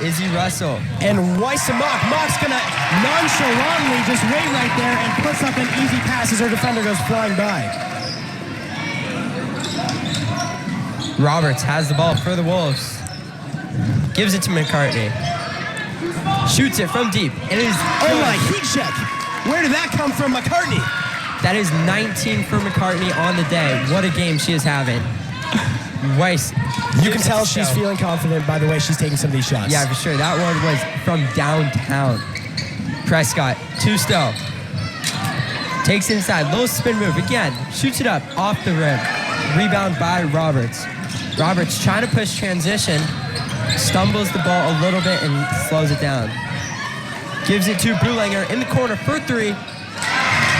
And Weiss to Mock. Mock's going to nonchalantly just wait right there and puts up an easy pass as her defender goes flying by. Roberts has the ball for the Wolves. Gives it to McCartney. Shoots it from deep. It is good. Oh my, heat check. Where did that come from, McCartney? That is 19 for McCartney on the day. What a game she is having. Weiss. You can tell she's feeling confident by the way she's taking some of these shots. Yeah, for sure. That one was from downtown. Prescott to Stowe. Takes inside. Little spin move again. Shoots it up off the rim. Rebound by Roberts. Roberts trying to push transition. Stumbles the ball a little bit and slows it down. Gives it to Boulanger in the corner for three.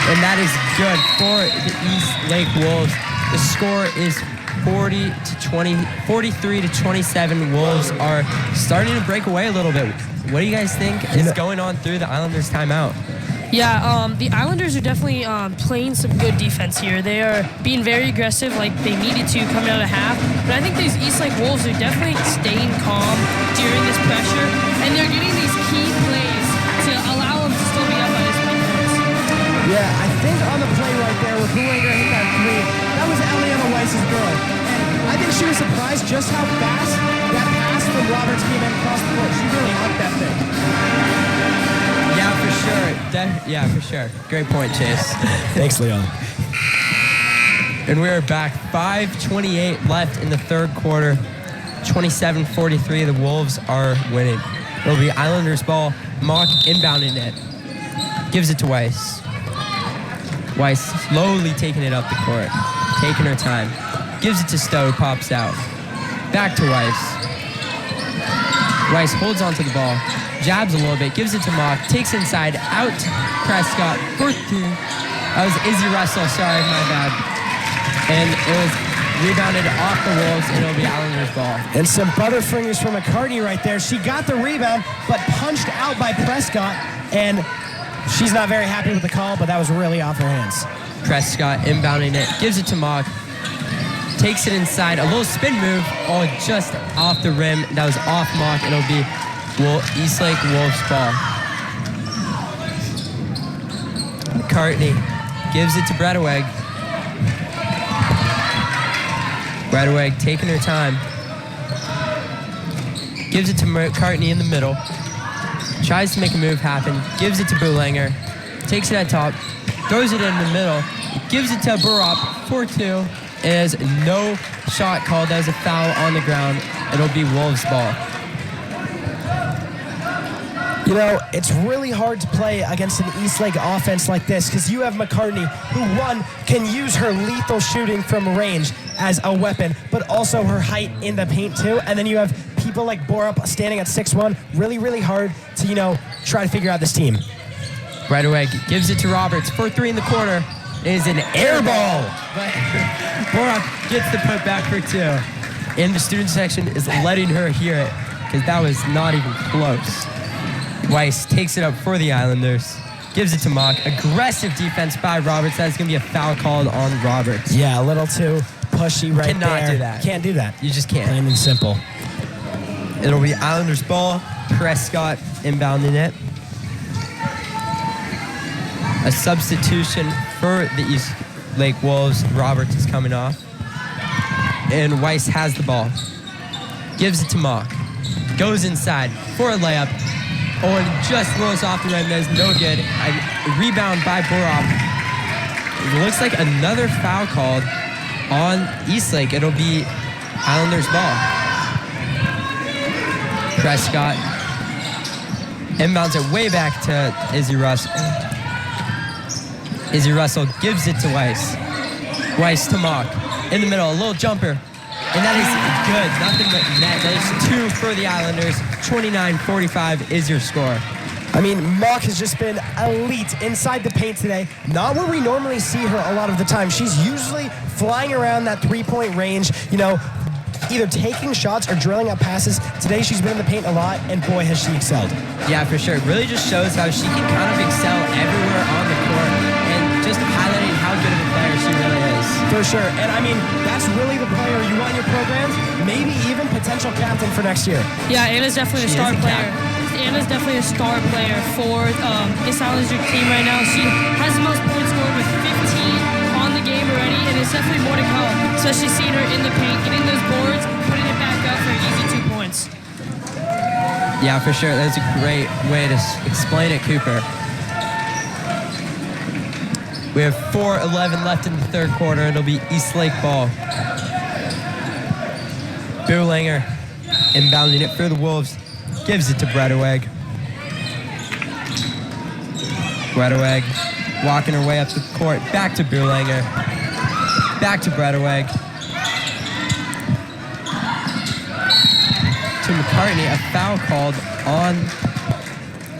And that is good for the Eastlake Wolves. The score is 43 to 27. Wolves are starting to break away a little bit. What do you guys think is going on through the Islanders' timeout? Yeah, the Islanders are definitely playing some good defense here. They are being very aggressive like they needed to coming out of half. But I think these Eastlake Wolves are definitely staying calm during this pressure. And they're getting these key plays to allow them to still be up by this many points. Yeah, I think on the play right there where Boulanger hit that three, that was Eliana Weiss's girl. And I think she was surprised just how fast that pass from Roberts came in across the court. She really hucked that thing. Yeah, for sure. Yeah, for sure. Great point, Chase. Thanks, Leon. And we are back. 5:28 left in the third quarter. 27-43. The Wolves are winning. It'll be Islanders ball. Mock inbounding it. Gives it to Weiss. Weiss slowly taking it up the court. Taking her time. Gives it to Stowe. Pops out. Back to Weiss. Weiss holds onto the ball. Jabs a little bit, gives it to Mock, takes inside, out Prescott for two. That was Izzy Russell, sorry, my bad. And it was rebounded off the Wolves, and it'll be Islanders ball. And some butterfingers from McCartney right there. She got the rebound, but punched out by Prescott, and she's not very happy with the call, but that was really off her hands. Prescott inbounding it, gives it to Mock, takes it inside, a little spin move, just off the rim. That was off Mock, and it'll be Eastlake Wolves ball. McCartney gives it to Bredeweg. Bredeweg taking her time. Gives it to McCartney in the middle. Tries to make a move happen. Gives it to Boulanger. Takes it at top. Throws it in the middle. Gives it to Burop for two. Is no shot called. That was a foul on the ground. It'll be Wolves ball. It's really hard to play against an Eastlake offense like this because you have McCartney, who, one, can use her lethal shooting from range as a weapon, but also her height in the paint, too. And then you have people like Borup standing at 6'1", really, really hard to, try to figure out this team. Right away, gives it to Roberts for three in the corner. It is an air ball. But Borup gets the putback for two. And the student section is letting her hear it because that was not even close. Weiss takes it up for the Islanders. Gives it to Mock. Aggressive defense by Roberts. That's going to be a foul called on Roberts. Yeah, a little too pushy right there. Cannot do that. Can't do that. You just can't. Plain and simple. It'll be Islanders ball. Prescott inbounding it. A substitution for the Eastlake Wolves. Roberts is coming off. And Weiss has the ball. Gives it to Mock. Goes inside for a layup. And just rolls off the rim. That is no good. A rebound by Borup. It looks like another foul called on Eastlake. It'll be Islanders ball. Prescott inbounds it way back to Izzy Russell. Izzy Russell gives it to Weiss. Weiss to Mock. In the middle, a little jumper. And that is good. Nothing but net. That is two for the Islanders. 29-45 is your score. I mean, Mock has just been elite inside the paint today. Not where we normally see her a lot of the time. She's usually flying around that three-point range, either taking shots or drilling up passes. Today she's been in the paint a lot, and boy, has she excelled. Yeah, for sure. It really just shows how she can kind of excel everywhere on the court, and just highlighting how good of a player she really is. For sure. And I mean, that's really the player you want in your programs, maybe even potential captain for next year. Yeah, Anna's definitely a star player. Anna's definitely a star player for this Islanders team right now. She has the most points scored with 15 on the game already, and it's definitely more to come, especially seeing her in the paint, getting those boards, putting it back up for an easy 2 points. Yeah, for sure. That's a great way to explain it, Cooper. We have 4:11 left in the third quarter. It'll be Eastlake ball. Boulanger inbounding it for the Wolves. Gives it to Bredeweg. Bredeweg walking her way up the court. Back to Boulanger. Back to Bredeweg. To McCartney. A foul called on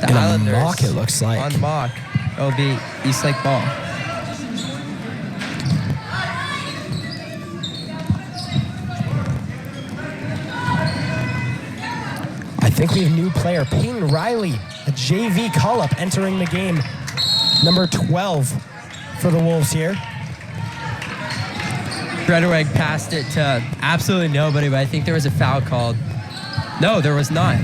the Islanders. On Mock, it looks like. On Mock. It'll be Eastlake ball. I think we have a new player, Peyton Riley, a JV call-up entering the game. Number 12 for the Wolves here. Bredeweg passed it to absolutely nobody, but I think there was a foul called. No, there was not.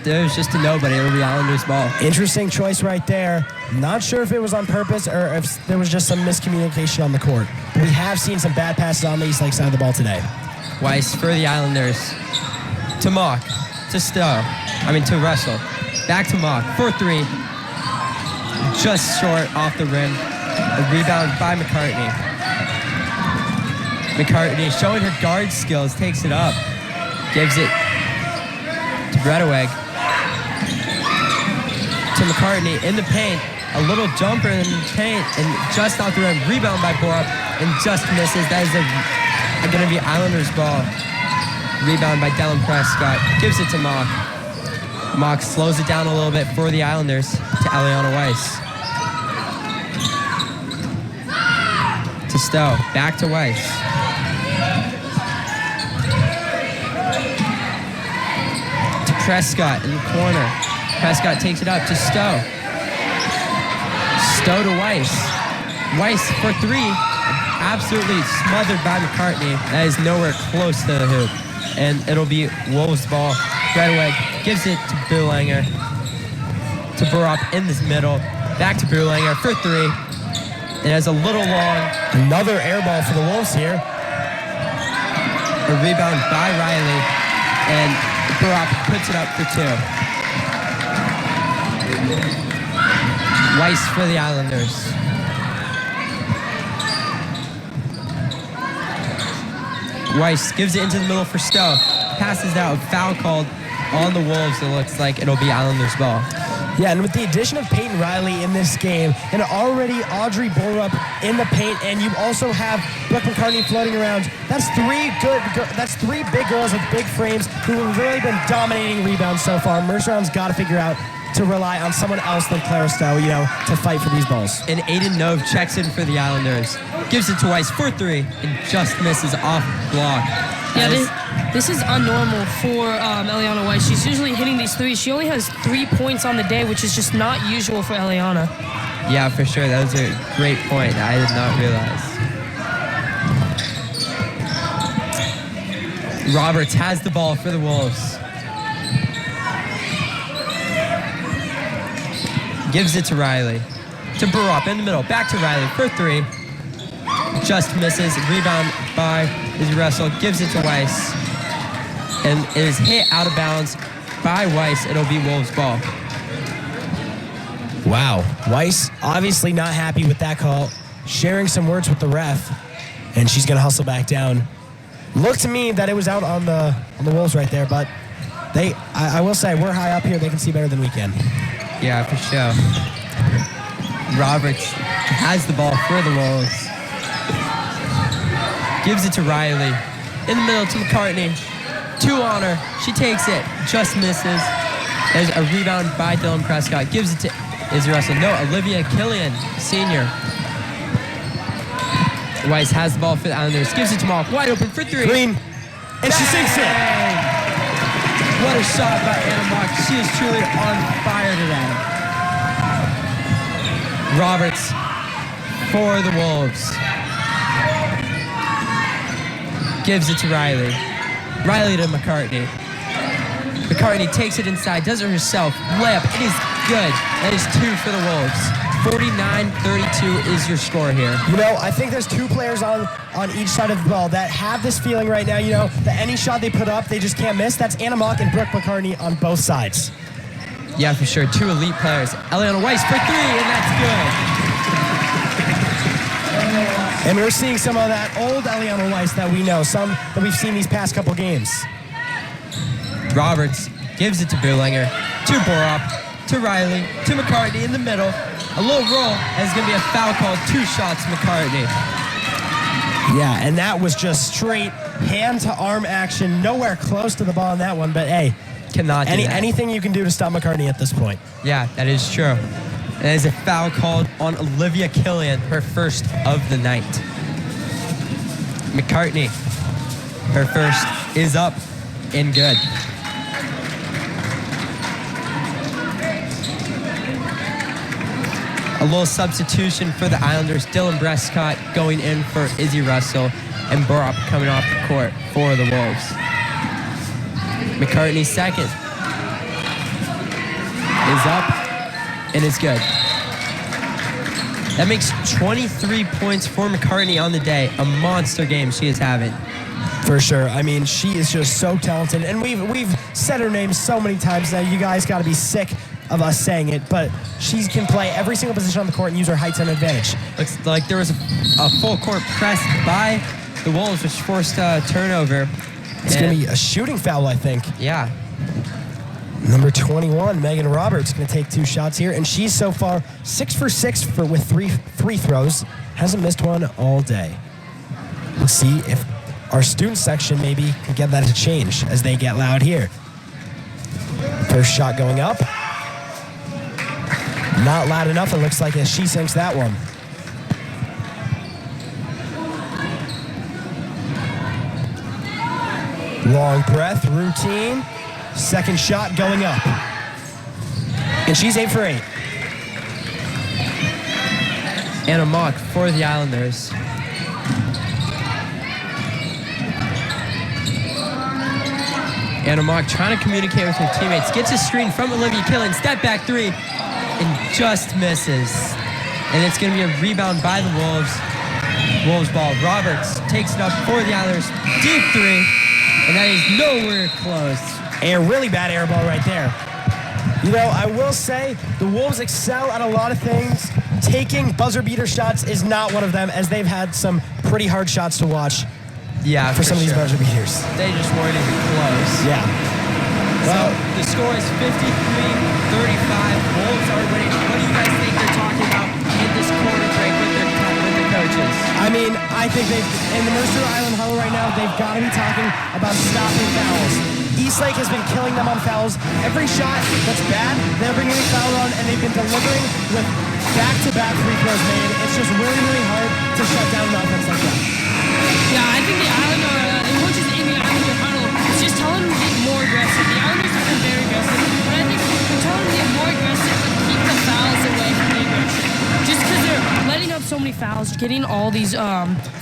There was just a nobody. It'll be Islanders ball. Interesting choice right there. Not sure if it was on purpose or if there was just some miscommunication on the court. We have seen some bad passes on the Eastlake side of the ball today. Weiss for the Islanders. To Mock. To Stowe. To Russell. Back to Mock. 4-3. Just short off the rim. A rebound by McCartney. McCartney showing her guard skills. Takes it up. Gives it to Bredeweg. To McCartney in the paint. A little jumper in the paint. And just off the rim. Rebound by Borup. And just misses. That is going to be Islanders ball. Rebound by Dylan Prescott. Gives it to Mock. Mock slows it down a little bit for the Islanders to Eliana Weiss. To Stowe. Back to Weiss. To Prescott in the corner. Prescott takes it up to Stowe. Stowe to Weiss. Weiss for three. Absolutely smothered by McCartney. That is nowhere close to the hoop. And it'll be Wolves ball. Bredeweg gives it to Boulanger. To Borup in the middle. Back to Boulanger for three. It has a little long. Another air ball for the Wolves here. A rebound by Riley. And Borup puts it up for two. Weiss for the Islanders. Weiss gives it into the middle for Stowe. Passes out. Foul called on the Wolves. It looks like it'll be Islanders ball. Yeah, and with the addition of Peyton Riley in this game, and already Audrey Borup in the paint, and you also have Brooke McCartney floating around, that's three big girls with big frames who have really been dominating rebounds so far. Mercer Island's got to figure out to rely on someone else than Clara Stowe, to fight for these balls. And Aiden Nove checks in for the Islanders. Gives it to Weiss for three and just misses off block. Yeah, this is unnormal for Eliana Weiss. She's usually hitting these threes. She only has 3 points on the day, which is just not usual for Eliana. Yeah, for sure. That was a great point. I did not realize. Roberts has the ball for the Wolves. Gives it to Riley. To Borup in the middle. Back to Riley for three. Just misses. Rebound by Russell. Gives it to Weiss. And it is hit out of bounds by Weiss. It'll be Wolves ball. Wow. Weiss obviously not happy with that call. Sharing some words with the ref. And she's going to hustle back down. Looked to me that it was out on the Wolves right there, but I will say, we're high up here. They can see better than we can. Yeah, for sure. Roberts has the ball for the Wolves. Gives it to Riley. In the middle to McCartney. Two on her. She takes it. Just misses. There's a rebound by Dylan Prescott. Gives it to Izzy Russell. No, Olivia Killian, senior. Weiss has the ball for the Islanders. Gives it to Mock. Wide open for three. Green. And she sinks it. What a shot by Anna Mock. She is truly on fire today. Roberts for the Wolves. Gives it to Riley. Riley to McCartney. McCartney takes it inside, does it herself. Layup, it is good. That is 2 for the Wolves. 49-32 is your score here. You know, I think there's 2 players on each side of the ball that have this feeling right now, you know, that any shot they put up, they just can't miss. That's Anna Mock and Brooke McCartney on both sides. Yeah, for sure. 2 elite players. Eliana Weiss for 3, and that's good. And we're seeing some of that old Eliana Weiss that we know, some that we've seen these past couple games. Roberts gives it to Berlinger, to Borup, to Riley, to McCartney in the middle. A low roll, and it's going to be a foul call. 2 shots, McCartney. Yeah, and that was just straight hand-to-arm action. Nowhere close to the ball on that one, but hey, Cannot do that. Anything you can do to stop McCartney at this point. Yeah, that is true. And there's a foul called on Olivia Killian, her first of the night. McCartney, her first is up and good. A little substitution for the Islanders. Dylan Prescott going in for Izzy Russell, and Borup coming off the court for the Wolves. McCartney second is up and is good. That makes 23 points for McCartney on the day. A monster game she is having. For sure. I mean, she is just so talented, and we've said her name so many times now. You guys got to be sick of us saying it, but she can play every single position on the court and use her height to an advantage. Looks like there was a full court press by the Wolves, which forced a turnover. It's going to be a shooting foul, I think. Yeah. Number 21, Megan Roberts, going to take 2 shots here, and she's so far 6 for 6 with 3 free throws. Hasn't missed one all day. We'll see if our student section maybe can get that to change as they get loud here. First shot going up. Not loud enough, it looks like, as she sinks that one. Long breath, routine. Second shot going up. And she's 8 for 8. Anna Mock for the Islanders. Anna Mock trying to communicate with her teammates. Gets a screen from Olivia Killen. Step back 3. And just misses. And it's going to be a rebound by the Wolves. Wolves ball. Roberts takes it up for the Islanders. Deep 3. And that is nowhere close. A really bad air ball right there. You know, I will say the Wolves excel at a lot of things. Taking buzzer beater shots is not one of them, as they've had some pretty hard shots to watch. Yeah, for some of these buzzer beaters. They just weren't even close. Yeah. Well, so the score is 53-35. Wolves are winning. What do you guys think they're talking about in this quarter break with the coaches? I mean, I think in the Mercer Island huddle right now, they've got to be talking about stopping fouls. Eastlake has been killing them on fouls. Every shot that's bad, they're bringing a foul on, and they've been delivering with back-to-back free throws made. It's just really, really hard to shut down an offense like that. Yeah, I think the coaches in the Islander huddle is just telling them to get more aggressive. The Islanders have been very aggressive, but I think they're telling them to get more aggressive and keep the fouls away from the aggression. Just because they're letting up so many fouls, getting all these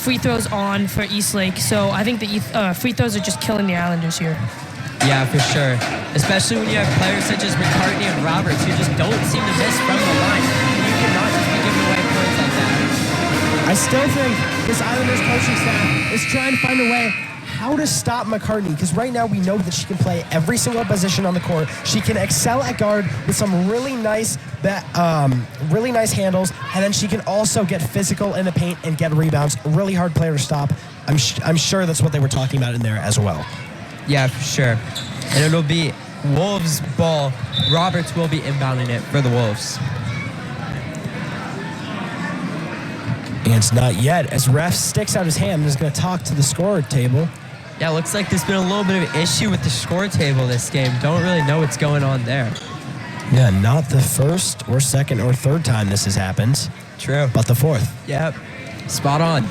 free throws on for Eastlake. So I think the free throws are just killing the Islanders here. Yeah, for sure. Especially when you have players such as McCartney and Roberts who just don't seem to miss from the line. You cannot just be giving away points like that. I still think this Islanders coaching staff is trying to find a way how to stop McCartney, because right now we know that she can play every single position on the court. She can excel at guard with some really nice handles, and then she can also get physical in the paint and get rebounds. Really hard player to stop. I'm sure that's what they were talking about in there as well. Yeah, for sure. And it'll be Wolves ball. Roberts will be inbounding it for the Wolves. And it's not yet, as ref sticks out his hand and is going to talk to the score table. Yeah, looks like there's been a little bit of issue with the score table this game. Don't really know what's going on there. Yeah, not the first or second or third time this has happened. True. But the fourth. Yep. Spot on.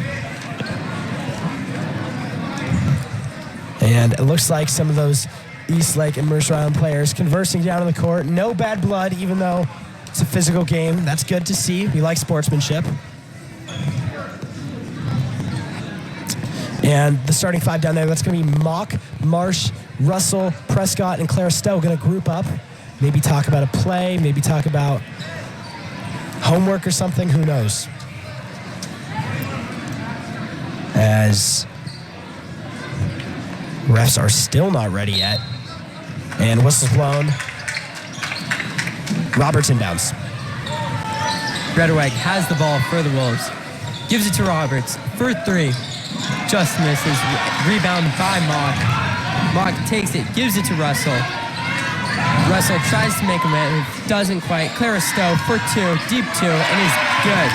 And it looks like some of those Eastlake and Mercer Island players conversing down on the court. No bad blood, even though it's a physical game. That's good to see. We like sportsmanship. And the starting five down there, that's going to be Mock, Marsh, Russell, Prescott, and Clara Stowe going to group up. Maybe talk about a play, maybe talk about homework or something, who knows. As refs are still not ready yet. And whistle's blown. Roberts inbounds. Redweg has the ball for the Wolves. Gives it to Roberts for three. Just misses. Rebound by Mock. Mock takes it, gives it to Russell. Russell tries to make a move, doesn't quite. Clara Stowe for two, deep two, and is good.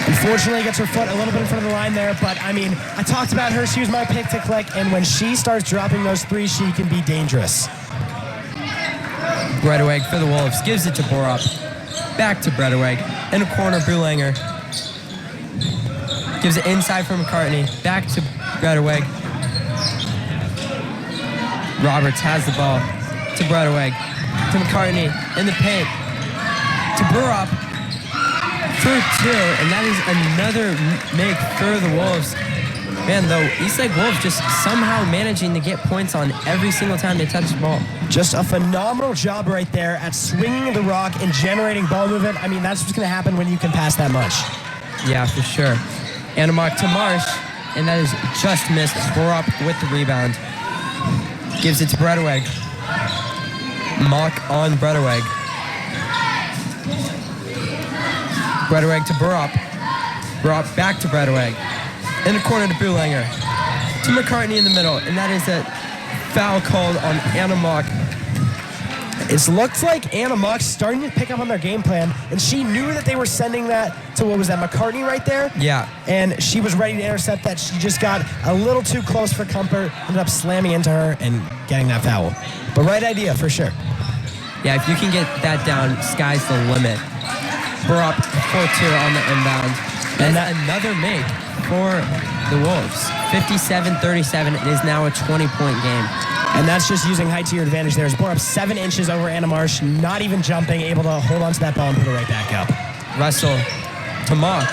Unfortunately, gets her foot a little bit in front of the line there, but I mean, I talked about her. She was my pick to click, and when she starts dropping those threes, she can be dangerous. Bredeweg for the Wolves, gives it to Borup. Back to Bredeweg. In a corner, Brulanger. Gives it inside for McCartney. Back to Bredeweg. Roberts has the ball to Bredeweg. To McCartney in the paint. To Borup. For two, and that is another make for the Wolves. Man, though, Eastlake Wolves just somehow managing to get points on every single time they touch the ball. Just a phenomenal job right there at swinging the rock and generating ball movement. I mean, that's what's going to happen when you can pass that much. Yeah, for sure. Anamock to Marsh, and that is just missed. Borup with the rebound. Gives it to Bredeweg. Mock on Bredeweg. Bredeweg to Borup. Borup back to Bredeweg. In the corner to Boulanger. To McCartney in the middle. And that is a foul called on Anamock. It looks like Anamock's starting to pick up on their game plan, and she knew that they were sending that to, what was that, McCartney right there? Yeah. And she was ready to intercept that. She just got a little too close for comfort, ended up slamming into her and getting that foul. But right idea, for sure. Yeah, if you can get that down, sky's the limit. We're up 4-2 on the inbound. And that another make for the Wolves. 57-37. It is now a 20-point game. And that's just using height to your advantage there. As Borup 7 inches over Anna Marsh, not even jumping, able to hold on to that ball and put it right back up. Russell To Mock.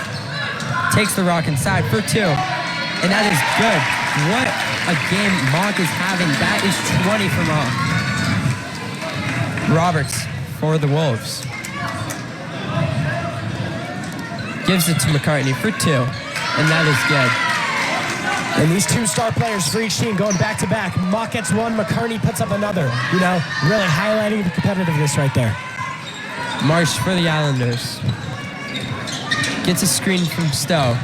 Takes the rock inside for two. And that is good. What a game Mock is having. That is 20 for Mock. Roberts for the Wolves. Gives it to McCartney for two. And that is good. And these two star players for each team going back to back. Mock gets one, McCartney puts up another. You know, really highlighting the competitiveness right there. Marsh for the Islanders. Gets a screen from Stowe.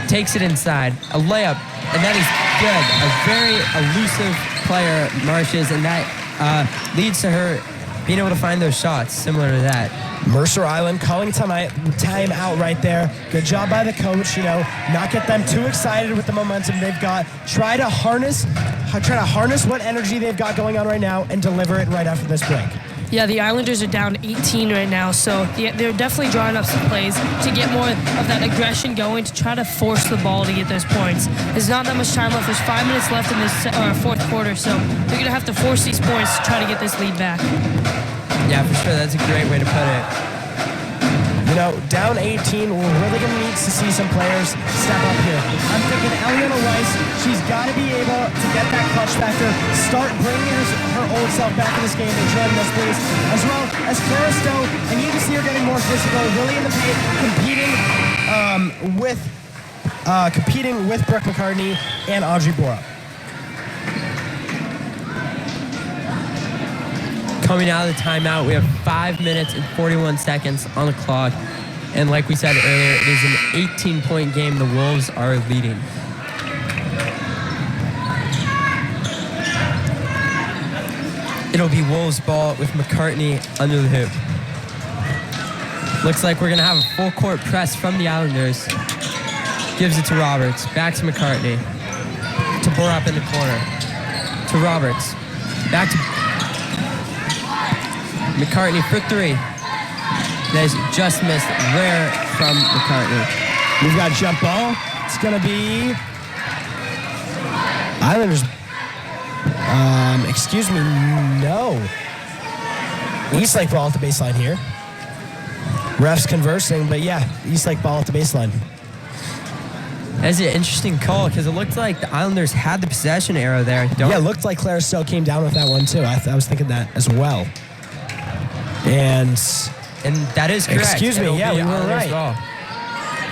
Takes it inside. A layup. And that is good. A very elusive player, Marsh is, and that leads to her being able to find those shots similar to that. Mercer Island calling time out right there. Good job by the coach, you know, not get them too excited with the momentum they've got. Try to harness what energy they've got going on right now and deliver it right after this break. Yeah, the Islanders are down 18 right now, so they're definitely drawing up some plays to get more of that aggression going, to try to force the ball to get those points. There's not that much time left. There's 5 minutes left in this fourth quarter, so they're going to have to force these points to try to get this lead back. Yeah, for sure. That's a great way to put it. You know, down 18, we're really going to need to see some players step up here. I'm thinking Eliana Weiss, she's got to be able to get that clutch factor, start bringing her old self back in this game and join those threes, as well as Clara Stowe. I need to see her getting more physical, really in the paint, competing with Brooke McCartney and Audrey Borup. Coming out of the timeout, we have 5 minutes and 41 seconds on the clock. And like we said earlier, it is an 18-point game. The Wolves are leading. It'll be Wolves ball with McCartney under the hoop. Looks like we're going to have a full-court press from the Islanders. Gives it to Roberts. Back to McCartney. to Borup in the corner. To Roberts. Back to McCartney for 3. That is just missed. Rare from McCartney. We've got jump ball. It's going to be Islanders. Excuse me, no. Eastlake ball at the baseline here. Refs conversing, but yeah, Eastlake ball at the baseline. That's an interesting call because it looked like the Islanders had the possession arrow there. Yeah, it looked like Clara Stowe came down with that one too. I was thinking that as well. And that is correct. Excuse me, yeah, we were right. Ball.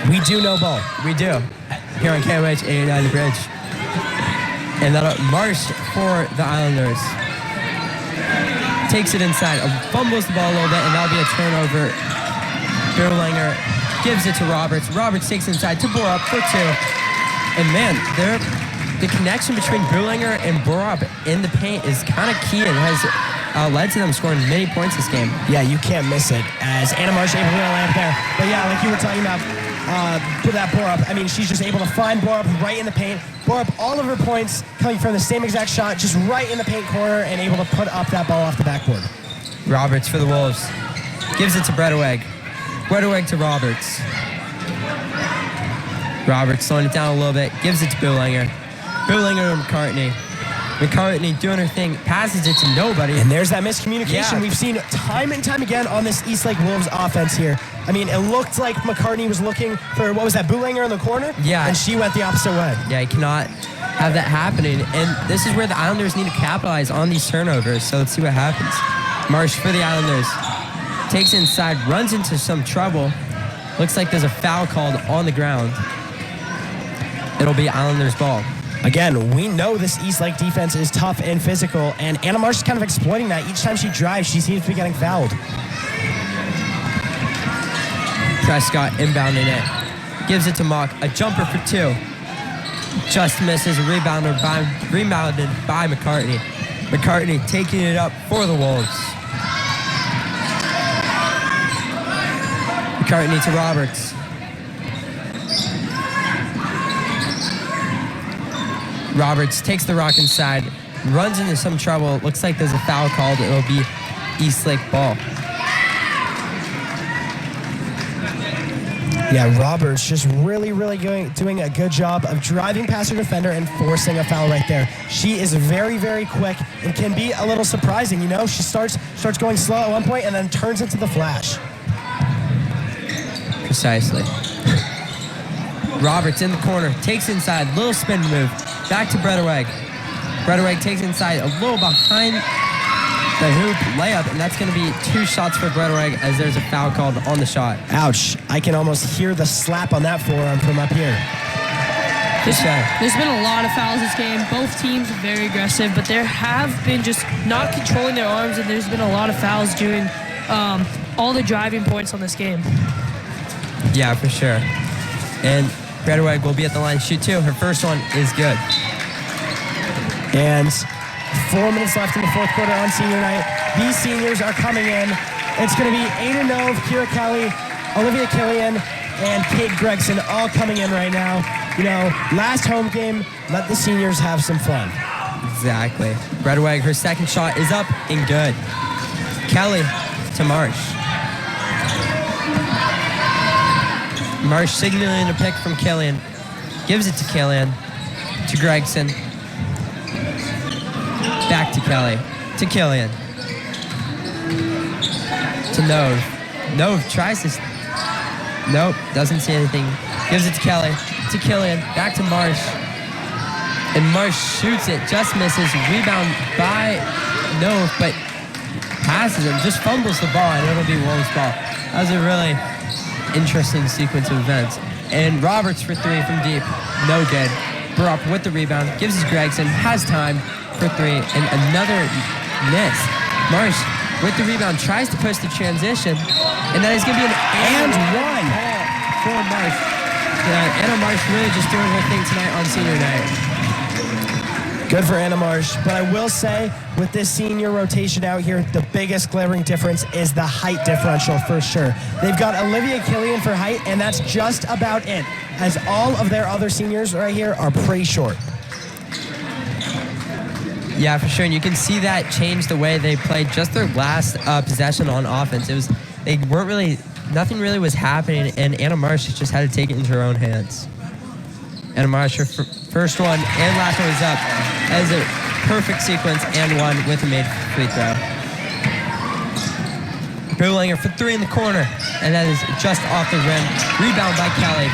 We do know ball. We do. Here on KMH 89 The Bridge. And that'll Marsh for the Islanders. Takes it inside, fumbles the ball a little bit, and that'll be a turnover. Berlanger gives it to Roberts. Roberts takes it inside to Borup for 2. And man, the connection between Berlanger and Borup in the paint is kind of key and has led to them scoring many points this game. Yeah, you can't miss it as Anna Marsh able to lamp there. But yeah, like you were talking about, with that Borup, I mean, she's just able to find Borup right in the paint. Borup, all of her points coming from the same exact shot, just right in the paint corner and able to put up that ball off the backboard. Roberts for the Wolves. Gives it to Bredeweg. Bredeweg to Roberts. Roberts slowing it down a little bit. Gives it to Berlanger. Berlanger to McCartney. McCartney doing her thing, passes it to nobody. And there's that miscommunication Yeah. we've seen time and time again on this Eastlake Wolves offense here. I mean, it looked like McCartney was looking for, what was that, Boulanger in the corner? Yeah. And she went the opposite way. Yeah, you cannot have that happening. And this is where the Islanders need to capitalize on these turnovers. So let's see what happens. Marsh for the Islanders. Takes it inside, runs into some trouble. Looks like there's a foul called on the ground. It'll be Islanders ball. Again, we know this Eastlake defense is tough and physical, and Anna Marsh is kind of exploiting that. Each time she drives, she seems to be getting fouled. Prescott inbounding it. Gives it to Mock. A jumper for 2. Just misses. Rebounded by McCartney. McCartney taking it up for the Wolves. McCartney to Roberts. Roberts takes the rock inside, runs into some trouble. Looks like there's a foul called. It'll be Eastlake ball. Yeah, Roberts just really doing a good job of driving past her defender and forcing a foul right there. She is very, very quick and can be a little surprising, you know? She starts going slow at one point and then turns into the flash. Precisely. Roberts in the corner, takes inside, little spin move. Back to Bredeweg. Bredeweg takes inside, a little behind the hoop layup, and that's going to be 2 shots for Bredeweg as there's a foul called on the shot. Ouch. I can almost hear the slap on that forearm from up here. There's been a lot of fouls this game. Both teams are very aggressive, but there have been just not controlling their arms, and there's been a lot of fouls during all the driving points on this game. Yeah, for sure. And Bredeweg will be at the line to shoot 2. Her first one is good. And 4 minutes left in the fourth quarter on senior night. These seniors are coming in. It's going to be Ada Nove, Kira Kelly, Olivia Killian, and Kate Gregson all coming in right now. You know, last home game, let the seniors have some fun. Exactly. Bredeweg, her second shot is up and good. Kelly to Marsh. Marsh signaling a pick from Killian. Gives it to Killian. To Gregson. Back to Kelly. To Killian. To Nove. Nove tries to... Nope, doesn't see anything. Gives it to Kelly. To Killian. Back to Marsh. And Marsh shoots it. Just misses. Rebound by Nove, but passes him. Just fumbles the ball, and it'll be Wolves' ball. That was a really interesting sequence of events. And Roberts for 3 from deep. No good. Borup with the rebound. Gives it to Gregson. Has time for 3. And another miss. Marsh with the rebound. Tries to push the transition. And that is going to be an and one for Marsh. Anna Marsh really just doing her thing tonight on senior night. Good for Anna Marsh, but I will say, with this senior rotation out here, the biggest glaring difference is the height differential for sure. They've got Olivia Killian for height, and that's just about it, as all of their other seniors right here are pretty short. Yeah, for sure. And you can see that change the way they played just their last possession on offense. Nothing really was happening, and Anna Marsh just had to take it into her own hands. Anna Marsh, her first one and last one is up. That is a perfect sequence and one with a made free throw. Bowlinger for three in the corner, and that is just off the rim. Rebound by Kelly.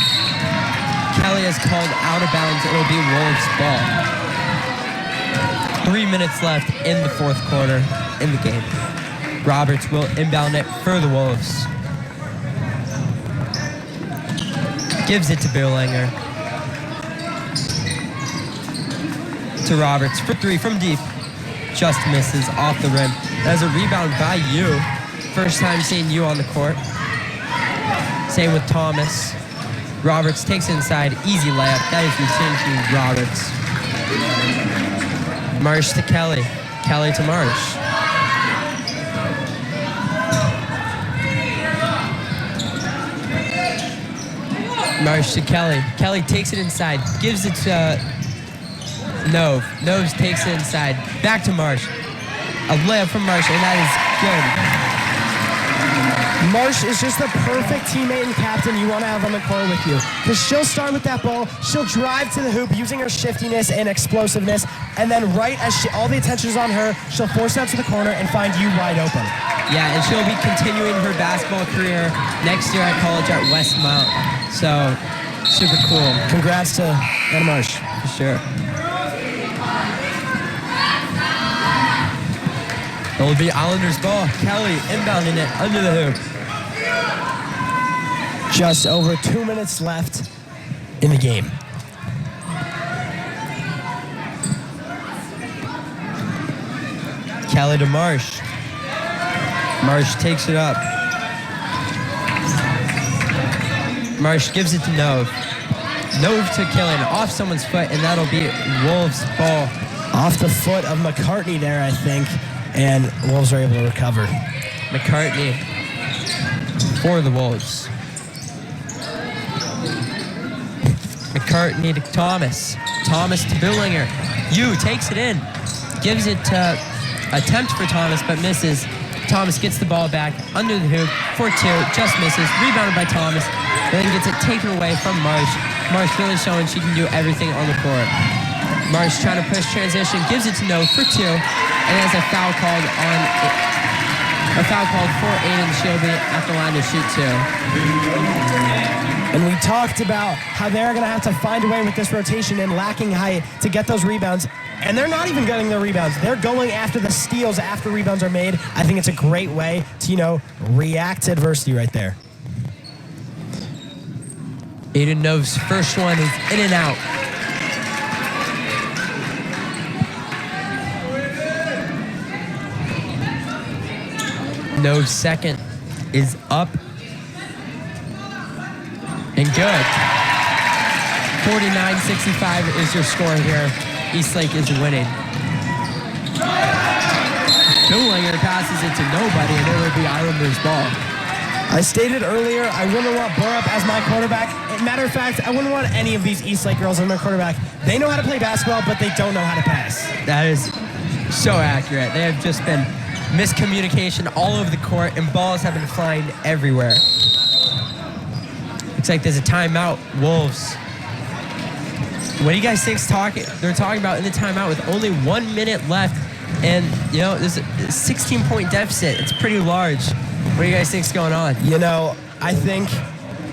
Kelly is called out of bounds. It'll be Wolves' ball. 3 minutes left in the fourth quarter in the game. Roberts will inbound it for the Wolves. Gives it to Bowlinger. To Roberts for three from deep. Just misses off the rim. That is a rebound by Yu. First time seeing Yu on the court. Same with Thomas. Roberts takes it inside. Easy layup. That is returned to Roberts. Marsh to Kelly. Kelly to Marsh. Marsh to Kelly. Kelly takes it inside. Gives it to Nove. Nove takes it inside. Back to Marsh. A layup from Marsh, and that is good. Marsh is just the perfect teammate and captain you want to have on the court with you. Because she'll start with that ball, she'll drive to the hoop using her shiftiness and explosiveness, and then right as all the attention is on her, she'll force out to the corner and find you wide open. Yeah, and she'll be continuing her basketball career next year at college at Westmount. So, super cool. Congrats to Anna Marsh. For sure. It will be Islanders ball. Kelly inbounding it under the hoop. Just over 2 minutes left in the game. Kelly to Marsh. Marsh takes it up. Marsh gives it to Nove. Nove to Killen off someone's foot, and that'll be Wolves ball. Off the foot of McCartney there, I think. And Wolves are able to recover. McCartney for the Wolves. McCartney to Thomas. Thomas to Billinger. Yu takes it in. Gives it to attempt for Thomas, but misses. Thomas gets the ball back under the hoop for two. Just misses. Rebounded by Thomas. Then gets it taken away from Marsh. Marsh really showing she can do everything on the court. Marsh trying to push transition. Gives it to No for two. And there's a foul called for Aiden Shielby at the line to shoot two. And we talked about how they're going to have to find a way with this rotation and lacking height to get those rebounds. And they're not even getting the rebounds. They're going after the steals after rebounds are made. I think it's a great way to, react to adversity right there. Aiden Nove's first one is in and out. Nove's second is up and good. 49-65 is your score here. Eastlake is winning. Billinger passes it to nobody, and it will be Islanders ball. I stated earlier, I wouldn't want Borup as my quarterback. Matter of fact, I wouldn't want any of these Eastlake girls as my quarterback. They know how to play basketball, but they don't know how to pass. That is so accurate. They have just been miscommunication all over the court, and balls have been flying everywhere. Looks like there's a timeout. Wolves. What do you guys think they're talking about in the timeout with only 1 minute left? And, there's a 16-point deficit. It's pretty large. What do you guys think's going on? I think,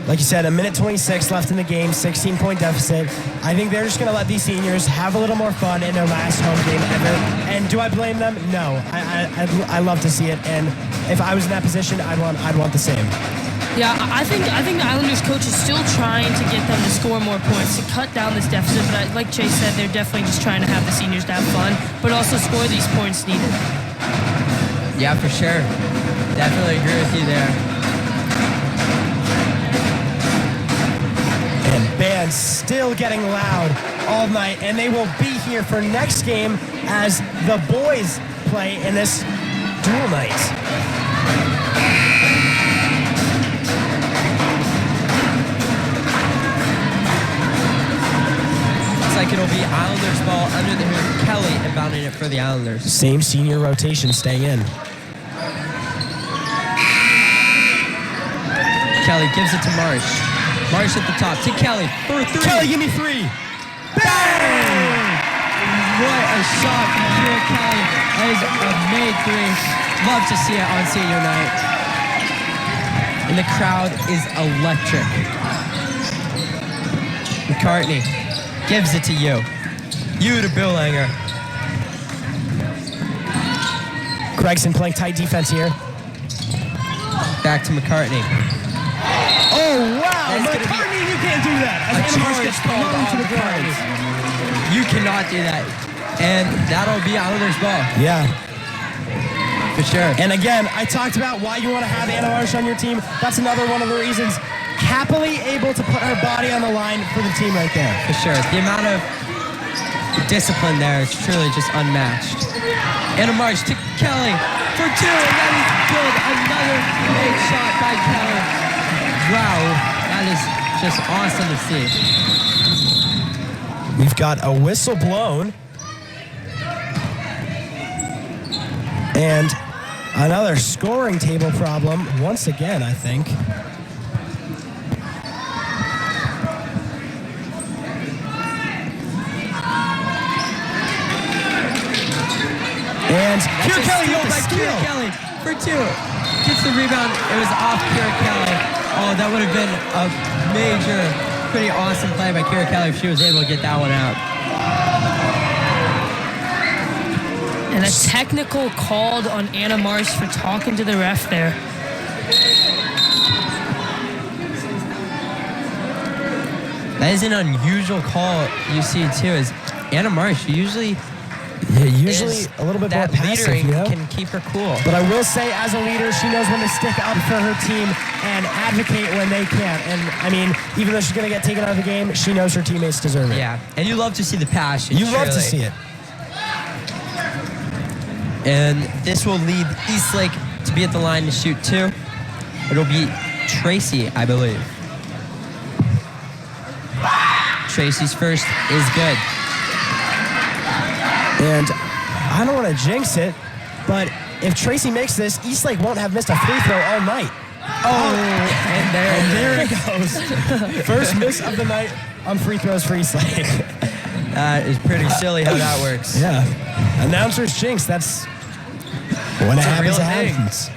like you said, 1:26 left in the game, 16-point deficit. I think they're just going to let these seniors have a little more fun in their last home game ever. And do I blame them? No. I love to see it. And if I was in that position, I'd want the same. Yeah, I think the Islanders coach is still trying to get them to score more points, to cut down this deficit. But like Chase said, they're definitely just trying to have the seniors to have fun, but also score these points needed. Yeah, for sure. Definitely agree with you there. And bands still getting loud all night, and they will be here for next game as the boys play in this dual night. Like Quick, it'll be Islanders ball under the hoop. Kelly inbounding it for the Islanders. Same senior rotation staying in. Kelly gives it to Marsh. Marsh at the top to Kelly for 3. Kelly, give me 3. Bang! What a shot from Kira Kelly. That is a made 3. Love to see it on senior night. And the crowd is electric. McCartney gives it to you. You to Billanger. Gregson playing tight defense here. Back to McCartney. Oh, wow. That's McCartney, you can't do that. A charge called on McCartney. You cannot do that. And that'll be Islanders ball. Yeah. For sure. And again, I talked about why you want to have Anna Marsh on your team. That's another one of the reasons. Happily able to put her body on the line for the team right there. For sure. The amount of discipline there is truly just unmatched. Anna Marsh to Kelly for 2, and that is good. Another big shot by Kelly. Wow, that is just awesome to see. We've got a whistle blown. And another scoring table problem once again, I think. And Kira Kelly goes by Kira Kelly for 2. Gets the rebound. It was off Kira Kelly. Oh, that would have been a major, pretty awesome play by Kira Kelly if she was able to get that one out. And a technical called on Anna Marsh for talking to the ref there. That is an unusual call you see too. Is Anna Marsh usually a little bit more that passive, leadering you know? can keep her cool. But I will say, as a leader, she knows when to stick up for her team and advocate when they can't. And, I mean, even though she's going to get taken out of the game, she knows her teammates deserve it. Yeah, and you love to see the passion. You love to see it. And this will lead Eastlake to be at the line to shoot 2. It'll be Tracy, I believe. Tracy's first is good. And I don't want to jinx it, but if Tracy makes this, Eastlake won't have missed a free throw all night. Oh, and there it goes. First miss of the night on free throws for Eastlake. That is pretty silly how that works. Yeah. Announcers jinx, that's when it happens, it happens.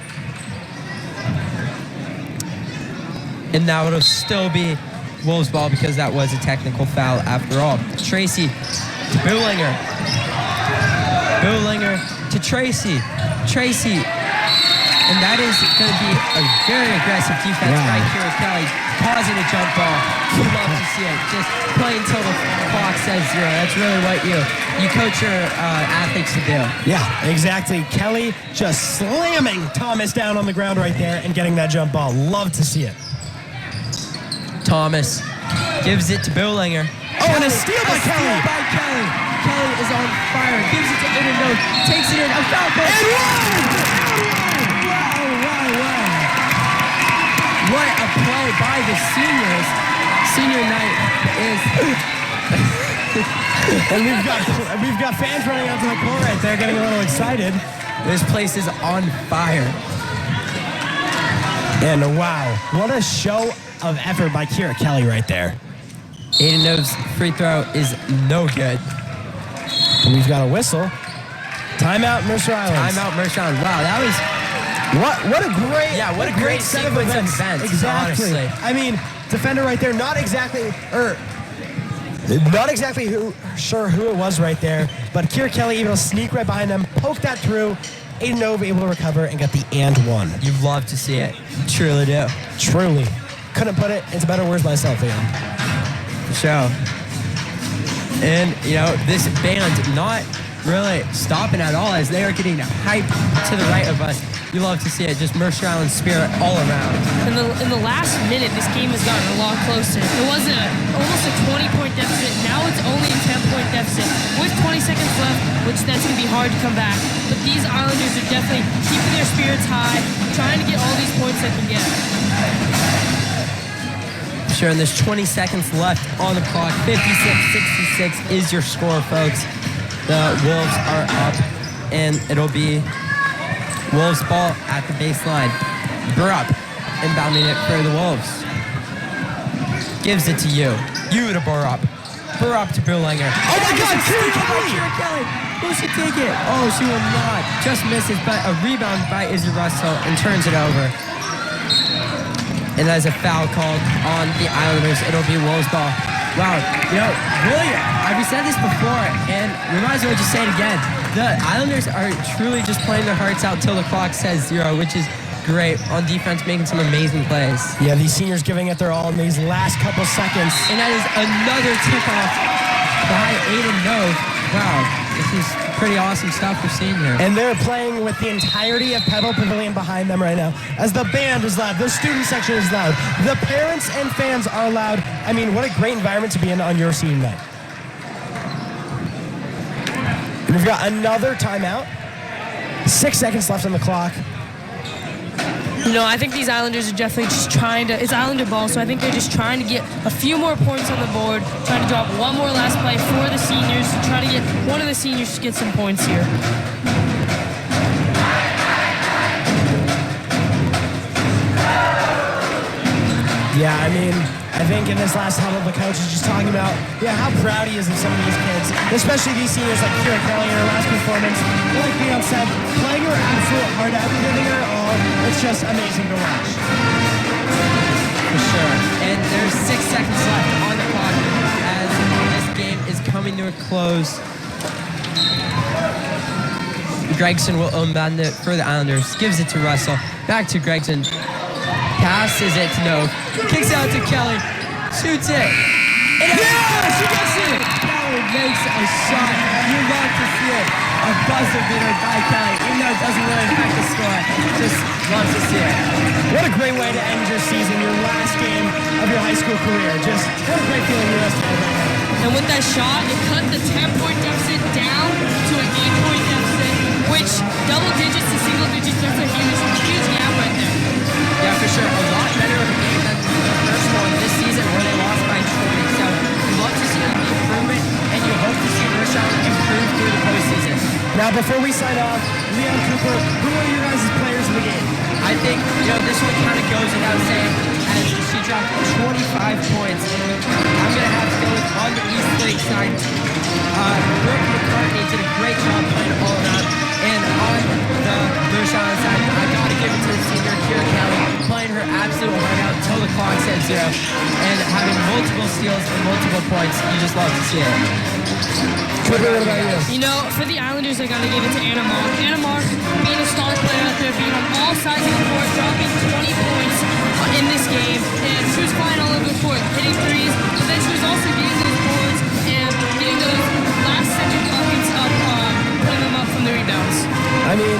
And now it'll still be Wolves ball because that was a technical foul after all. Tracy to Billanger. Billanger to Tracy. Tracy. And that is going to be a very aggressive defense by Kira Kelly, causing a jump ball. You love to see it. Just play until the clock says 0. That's really what you coach your athletes to do. Yeah, exactly. Kelly just slamming Thomas down on the ground right there and getting that jump ball. Love to see it. Thomas gives it to Billanger. Oh, and a steal by Kelly. Steal by Kelly. Kelly is on fire. Gives it to Aiden Nose. Takes it in. A foul ball. And one! What a play by the seniors. Senior night is... And we've got fans running out to the court right there getting a little excited. This place is on fire. And wow, what a show of effort by Kira Kelly right there. Aiden Nove's free throw is no good. And we've got a whistle. Timeout, Mercer Island. Timeout, Mercer Island. Wow, that was... What a great set of events. Exactly. Honestly. I mean, defender right there, not exactly sure who it was right there, but Kira Kelly able to sneak right behind them, poke that through. Aiden Nove able to recover and get the and one. You love to see it. You truly do. Truly. Couldn't put it into better words myself, Ian. For sure. And, you know, this band not really stopping at all as they are getting hyped to the right of us. You love to see it. Just Mercer Island spirit all around. In the last minute, this game has gotten a lot closer. It was almost a 20-point deficit. Now it's only a 10-point deficit with 20 seconds left, which that's going to be hard to come back. But these Islanders are definitely keeping their spirits high, trying to get all these points they can get. Sure, and there's 20 seconds left on the clock. 56-66 is your score, folks. The Wolves are up, and it'll be Wolves ball at the baseline. Burrup inbounding it for the Wolves. Gives it to you. You to Burrup. Burrup to Berlinger. Oh my God, Kira Kelly! Will she take it? Oh, she will not. Just misses, but a rebound by Izzy Russell and turns it over. And that is a foul called on the Islanders. It'll be Wolves ball. Wow, really, I've said this before, and we might as well just say it again. The Islanders are truly just playing their hearts out till the clock says 0, which is great on defense, making some amazing plays. Yeah, these seniors giving it their all in these last couple seconds. And that is another tip-off by Aiden Nove. Wow, this is pretty awesome stuff we're seeing here. And they're playing with the entirety of Pebble Pavilion behind them right now. As the band is loud, the student section is loud, the parents and fans are loud. I mean, what a great environment to be in on your senior night. And we've got another timeout. 6 seconds left on the clock. I think these Islanders are definitely just trying to, it's Islander ball, so I think they're just trying to get a few more points on the board, trying to drop one more last play for the seniors, trying to get one of the seniors to get some points here. Yeah, I mean, I think in this last huddle, the coach is just talking about, how proud he is of some of these kids, especially these seniors like Kira Kelly in her last performance. Like Leon said, playing her absolute heart out and giving her all. It's just amazing to watch. For sure. And there's 6 seconds left on the clock as this game is coming to a close. Gregson will unbound it for the Islanders. Gives it to Russell. Back to Gregson. Passes it to Nove. Kicks out to Kelly. Shoots it. And she gets it. Kelly makes a shot. You love to see it. A buzzer beater by Kelly. Even though it doesn't really affect the score. Just love to see it. What a great way to end your season, your last game of your high school career. Just what a great feeling you must have right now. And with that shot, it cut the 10-point deficit down to an 8-point deficit, which double digits to single digits, that's a huge gap right there. Yeah, for sure. A lot better of a game than the first one this season where they lost by 20. So you love to see the improvement, and you hope to see Mercer Island improve through the postseason. Now, before we sign off, Leon Cooper, who are your guys' players in the game? I think, this one kind of goes without saying, as she dropped 25 points. I'm going to have to go with on the Eastlake side. Brooke McCartney did a great job playing all around. And on the Mercer Island side, I got to give it to the senior, Kira Kelly, playing her absolute heart out until the clock said 0. And having multiple steals and multiple points, you just love to see it. Cooper, what about you? For the Islanders, I got to give it to Anna Mark. Anna Mark being a star player out there, being on all sides of the court, dropping 20 points in this game. And she was flying all over the court, hitting threes, but then she was also getting those boards and getting those last-second buckets up, putting them up from the rebounds. I mean,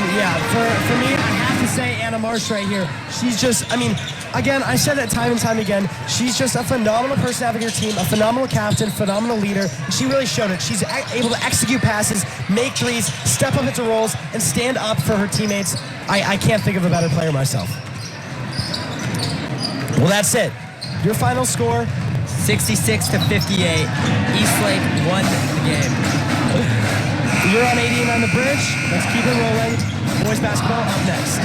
for me, I have to say Anna Marsh right here. She's just, again, I said that time and time again, she's just a phenomenal person having her team, a phenomenal captain, phenomenal leader. She really showed it. She's able to execute passes, make threes, step up into roles, and stand up for her teammates. I can't think of a better player myself. Well, that's it. Your final score? 66-58. Eastlake won the game. You're on 89 The Bridge. Let's keep it rolling. Boys basketball up next.